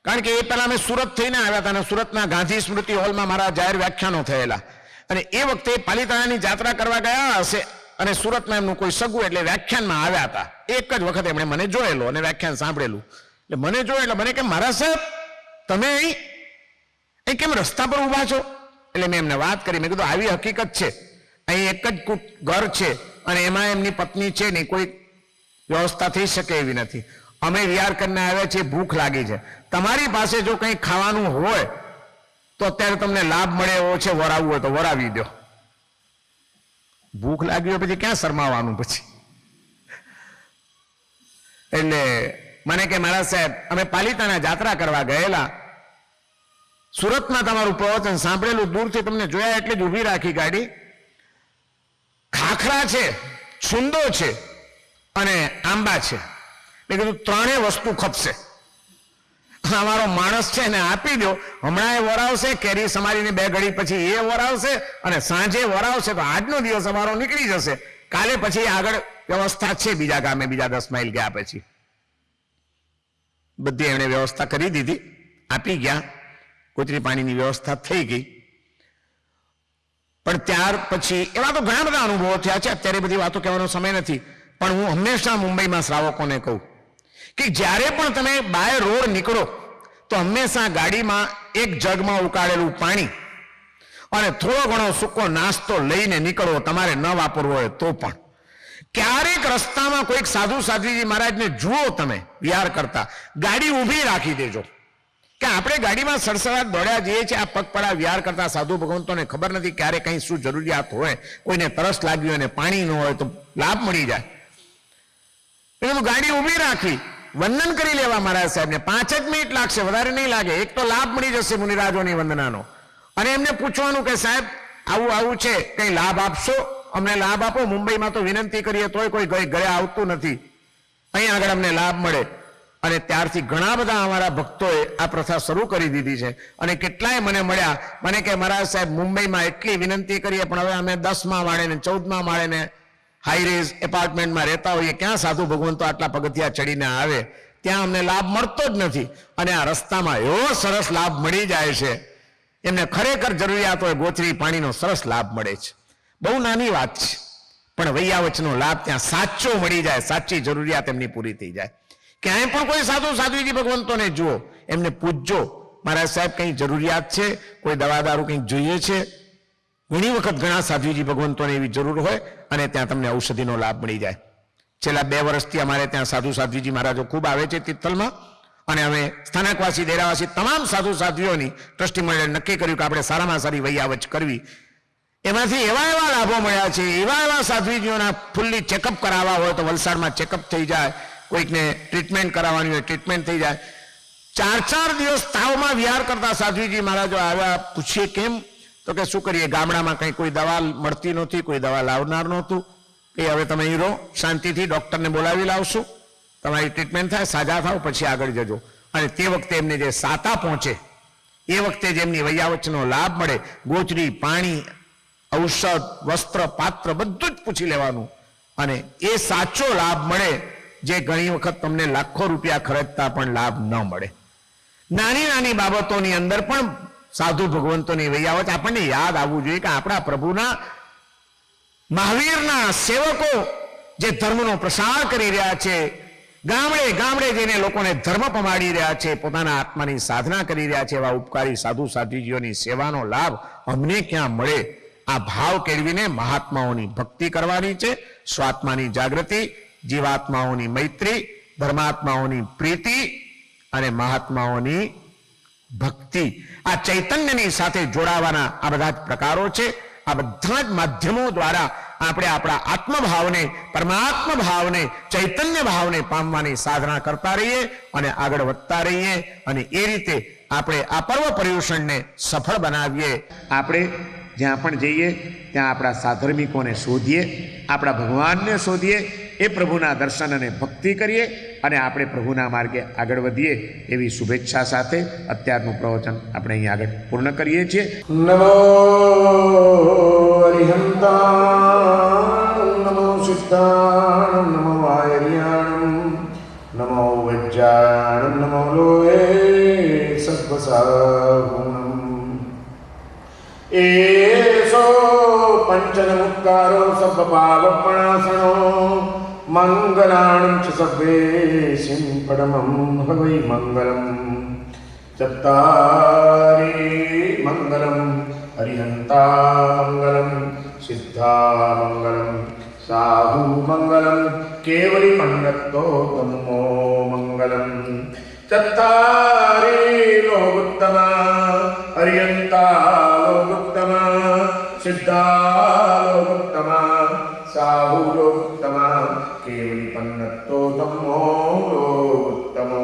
કારણ કે એ પહેલા અમે સુરત થઈને આવ્યા હતા અને સુરતના ગાંધી સ્મૃતિ હોલમાં મારા જાહેર વ્યાખ્યાનો થયેલા, અને એ વખતે પાલિતાણાની જાત્રા કરવા ગયા હશે અને સુરતમાં એમનું કોઈ સગું એટલે વ્યાખ્યાનમાં આવ્યા હતા. એક જ વખત એમણે મને જોયેલો અને વ્યાખ્યાન સાંભળેલું. એટલે મને જોયો એટલે મને કે મહારાજ સાહેબ તમે અહીં કેમ રસ્તા પર ઊભા છો? એટલે મેં એમને વાત કરી. મેં કીધું આવી હકીકત છે, અહીં એક જ ઘર છે અને એમાં એમની પત્ની છે નહીં, કોઈ વ્યવસ્થા થઈ શકે એવી નથી. અમે વિહાર કરીને આવ્યા છીએ, ભૂખ લાગી છે. તમારી પાસે જો કંઈ ખાવાનું હોય તો અત્યારે તમને લાભ મળે એવો છે, વરાવવું હોય તો વરાવી દો. ભૂખ લાગી હોય પછી ક્યાં શરમાવાનું પછી? એટલે મને કે મહારાજ સાહેબ અમે પાલિતાણા જાત્રા કરવા ગયેલા, સુરતમાં તમારું પ્રવચન સાંભળેલું, દૂરથી તમને જોયા એટલે જ ઊભી રાખી ગાડી. ખાખરા છે, છુંદો છે અને આંબા છે. મેં કીધું ત્રણેય વસ્તુ ખપશે, અમારો માણસ છે એને આપી દો, હમણાં એ વરાવશે, કેરી સમારીને 2 ઘડી પછી એ વરાવશે અને સાંજે વરાવશે તો આજનો દિવસ અમારો નીકળી જશે. કાલે પછી આગળ વ્યવસ્થા છે બીજા ગામે, બીજા 10 માઇલ ગયા પછી. બધી એમણે વ્યવસ્થા કરી દીધી, આપી ગયા, કોતરી પાણીની વ્યવસ્થા થઈ ગઈ. પણ ત્યાર પછી એવા તો ઘણા બધા અનુભવો થયા છે, અત્યારે બધી વાતો કહેવાનો સમય નથી. પણ હું હંમેશા મુંબઈમાં શ્રાવકોને કહું કે જ્યારે પણ તમે બાય રોડ નીકળો તો હંમેશા ગાડીમાં એક જગમાં ઉકાળેલું પાણી અને થોડો ઘણો સૂકો નાસ્તો લઈને નીકળો, તમારે ન વાપરવો હોય તો પણ. ક્યારેક રસ્તામાં કોઈક સાધુ સાધ્વીજી મહારાજને જુઓ તમે વિહાર કરતા, ગાડી ઊભી રાખી દેજો. કે આપણે ગાડીમાં સડસડાટ દોડ્યા જઈએ છીએ, આ પગપડા વિહાર કરતા સાધુ ભગવંતોને ખબર નથી ક્યારે કઈ શું જરૂરિયાત હોય, કોઈને તરસ લાગી હોય અને પાણી ન હોય તો લાભ મળી જાય. એટલે ગાડી ઊભી રાખી, વંદન કરી લેવા મહારાજ સાહેબને. 5 જ મિનિટ લાગશે, વધારે નહીં લાગે. એક તો લાભ મળી જશે મુનિરાજોની વંદનાનો. અને એમને પૂછવાનું કે સાહેબ આવું આવું છે, કઈ લાભ આપશો, અમને લાભ આપો. મુંબઈમાં તો વિનંતી કરીએ તોય કોઈ ઘરે આવતું નથી, અહીં આગળ અમને લાભ મળે. અને ત્યારથી ઘણા બધા અમારા ભક્તોએ આ પ્રથા શરૂ કરી દીધી છે. અને કેટલાય મને મળ્યા, મને કે મહારાજ સાહેબ મુંબઈમાં એટલી વિનંતી કરીએ પણ હવે અમે 10મા માળે ને 14મા માળે ને હાઈરેઝ એપાર્ટમેન્ટમાં રહેતા હોઈએ, ક્યાં સાધુ ભગવંતો આટલા પગથિયા ચડીને આવે, ત્યાં અમને લાભ મળતો જ નથી. અને આ રસ્તામાં એવો સરસ લાભ મળી જાય છે, એમને ખરેખર જરૂરિયાત હોય ગોચરી પાણીનો સરસ લાભ મળે છે. બહુ નાની વાત છે પણ વૈયાવચનો લાભ ત્યાં સાચો મળી જાય, સાચી જરૂરિયાત એમની પૂરી થઈ જાય. ક્યાંય પણ કોઈ સાધુ સાધ્વીજી ભગવંતોને જુઓ, એમને પૂછજો મહારાજ સાહેબ કંઈ જરૂરિયાત છે, કોઈ દવા દારૂ કંઈક જોઈએ છે. ઘણી વખત ઘણા સાધ્વીજી ભગવંતોને એવી જરૂર હોય અને ત્યાં તમને ઔષધિનો લાભ મળી જાય. છેલ્લા 2 વર્ષથી અમારે ત્યાં સાધુ સાધ્વીજી મહારાજો ખૂબ આવે છે તિથલમાં, અને અમે સ્થાનકવાસી ડેરાવાસી તમામ સાધુ સાધ્વીઓની ટ્રસ્ટી મંડળે નક્કી કર્યું કે આપણે સારામાં સારી વૈયાવચ કરવી. એમાંથી એવા એવા લાભો મળ્યા છે, એવા એવા સાધ્વીજીઓના ફૂલ્લી ચેકઅપ કરાવવા હોય તો વલસાડમાં ચેકઅપ થઈ જાય, કોઈકને ટ્રીટમેન્ટ કરાવવાની હોય ટ્રીટમેન્ટ થઈ જાય. 4 દિવસ તાવમાં વિહાર કરતા સાધ્વીજી મહારાજો આવ્યા, પૂછીએ કેમ? તો કે શું કરીએ, ગામડામાં કંઈ કોઈ દવા મળતી નહોતી, કોઈ દવા લાવનાર નહોતું. કે હવે તમે અહીં રહો, શાંતિથી ડૉક્ટરને બોલાવી લાવશું, તમારી ટ્રીટમેન્ટ થાય, સાજા થાવ પછી આગળ જજો. અને તે વખતે એમને જે સાતા પહોંચે, એ વખતે જ એમની વૈયાવચનો લાભ મળે. ગોચરી, પાણી, ઔષધ, વસ્ત્ર, પાત્ર બધું જ પૂછી લેવાનું અને એ સાચો લાભ મળે, જે ઘણી વખત તમને લાખો રૂપિયા ખર્ચતા પણ લાભ ન મળે. નાની નાની બાબતોની અંદર પણ સાધુ ભગવંતોની વૈયાવચ આપણને યાદ આવવું જોઈએ કે આપણા પ્રભુના મહાવીરના સેવકો જે ધર્મનો પ્રસાર કરી રહ્યા છે, ગામડે ગામડે જઈને લોકોને ધર્મ પમાડી રહ્યા છે, પોતાના આત્માની સાધના કરી રહ્યા છે, એવા ઉપકારી સાધુ સાધ્વીજીઓની સેવાનો લાભ અમને ક્યાં મળે? આ ભાવ કેળવીને મહાત્માઓની ભક્તિ કરવાની છે. સ્વાત્માની જાગૃતિ, જીવાત્માઓની મૈત્રી, ધર્માત્માઓની પ્રીતિ અને મહાત્માઓની ભક્તિ, આ ચૈતન્યની સાથે જોડાવાના આ બધા જ પ્રકારો છે. આ બધા જ માધ્યમો દ્વારા આપણે આપણા આત્મભાવને, પરમાત્મા ભાવને, ચૈતન્ય ભાવને પામવાની સાધના કરતા રહીએ અને આગળ વધતા રહીએ. અને એ રીતે આપણે આ પર્વ પર્યુષણને સફળ બનાવીએ. આપણે જ્યાં પણ જઈએ ત્યાં આપણા સાધર્મિકોને શોધીએ, આપણા ભગવાનને શોધીએ, એ પ્રભુના દર્શન અને ભક્તિ કરીએ અને આપણે પ્રભુના માર્ગે આગળ વધીએ એવી શુભેચ્છા સાથે અત્યારનું પ્રવચન આપણે અહીં આગળ પૂર્ણ કરીએ છીએ. નમો અરિહંતાણં, નમો સિદ્ધાણં, નમો આયર્યાણં, નમો વૈજ્ઞાણં, નમો લોહે સર્વસાગુણં. એસો પંચનમુત્કારો સર્વપાવપણાસણો મંગલાણં ચ સર્વેશિં પરમં હવૈ મંગલમ. ચત્તારી મંગલમ હરિહંતા મંગલમ સિદ્ધા મંગલમ સાહુ મંગલમ કેવલી પંડિતો તમો મંગલમ. ચત્તારી લોકોત્તમા હરિહંતા લોકોત્તમા સિદ્ધા લોકોત્તમા સાહુ લોકોત્તમા કેવલી પંડિતો તમો લોકોત્તમો.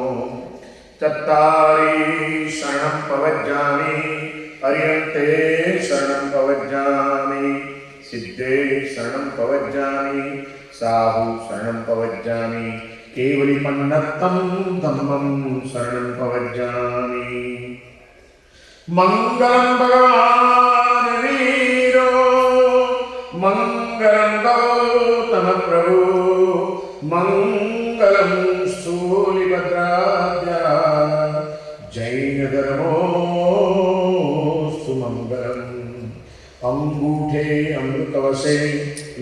ચત્તારી શરણં પ્રવજ્જામિ હરિહંતે શરણં પ્રવજ્જામિ સિદ્ધે શરણં પ્રવજ્જામિ સાહુ શરણં પ્રવજ્જામિ કેવલી પંડિતં ધમ્મં શરણં પ્રવજ્જામિ. મંગલં ભગવાન વીરો મંગલં ગૌતમ પ્રભુ મંગલં સ્થૂલિભદ્રાદ્યા જૈન ધર્મો સુમંગલમ. અંગૂઠે અમૃતવસે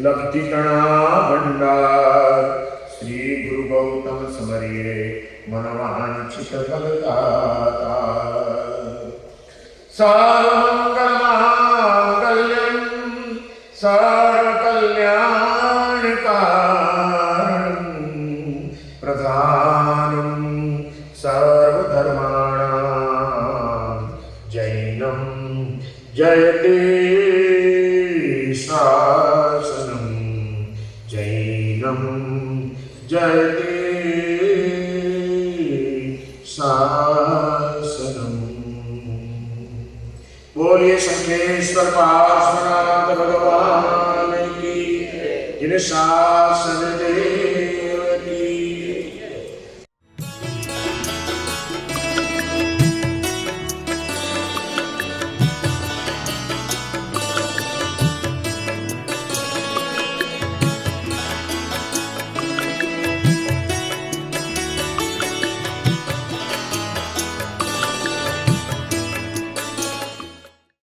લબ્ધિકણા ભંડાર શ્રી ગુરુ ગૌતમ સમરીએ મનવાંછિત ફલદાતા. સર્વમંગલમાંગલ્યં સર્વકલ્યાણકારણં પ્રધાનં સર્વધર્માણાં જૈનં જયતે શાસનં જૈનં જયતે શાસનમ. બોલીએ શંખેશ્વર પાર્શ્વનાથ ભગવાન કી. जिन शासन दे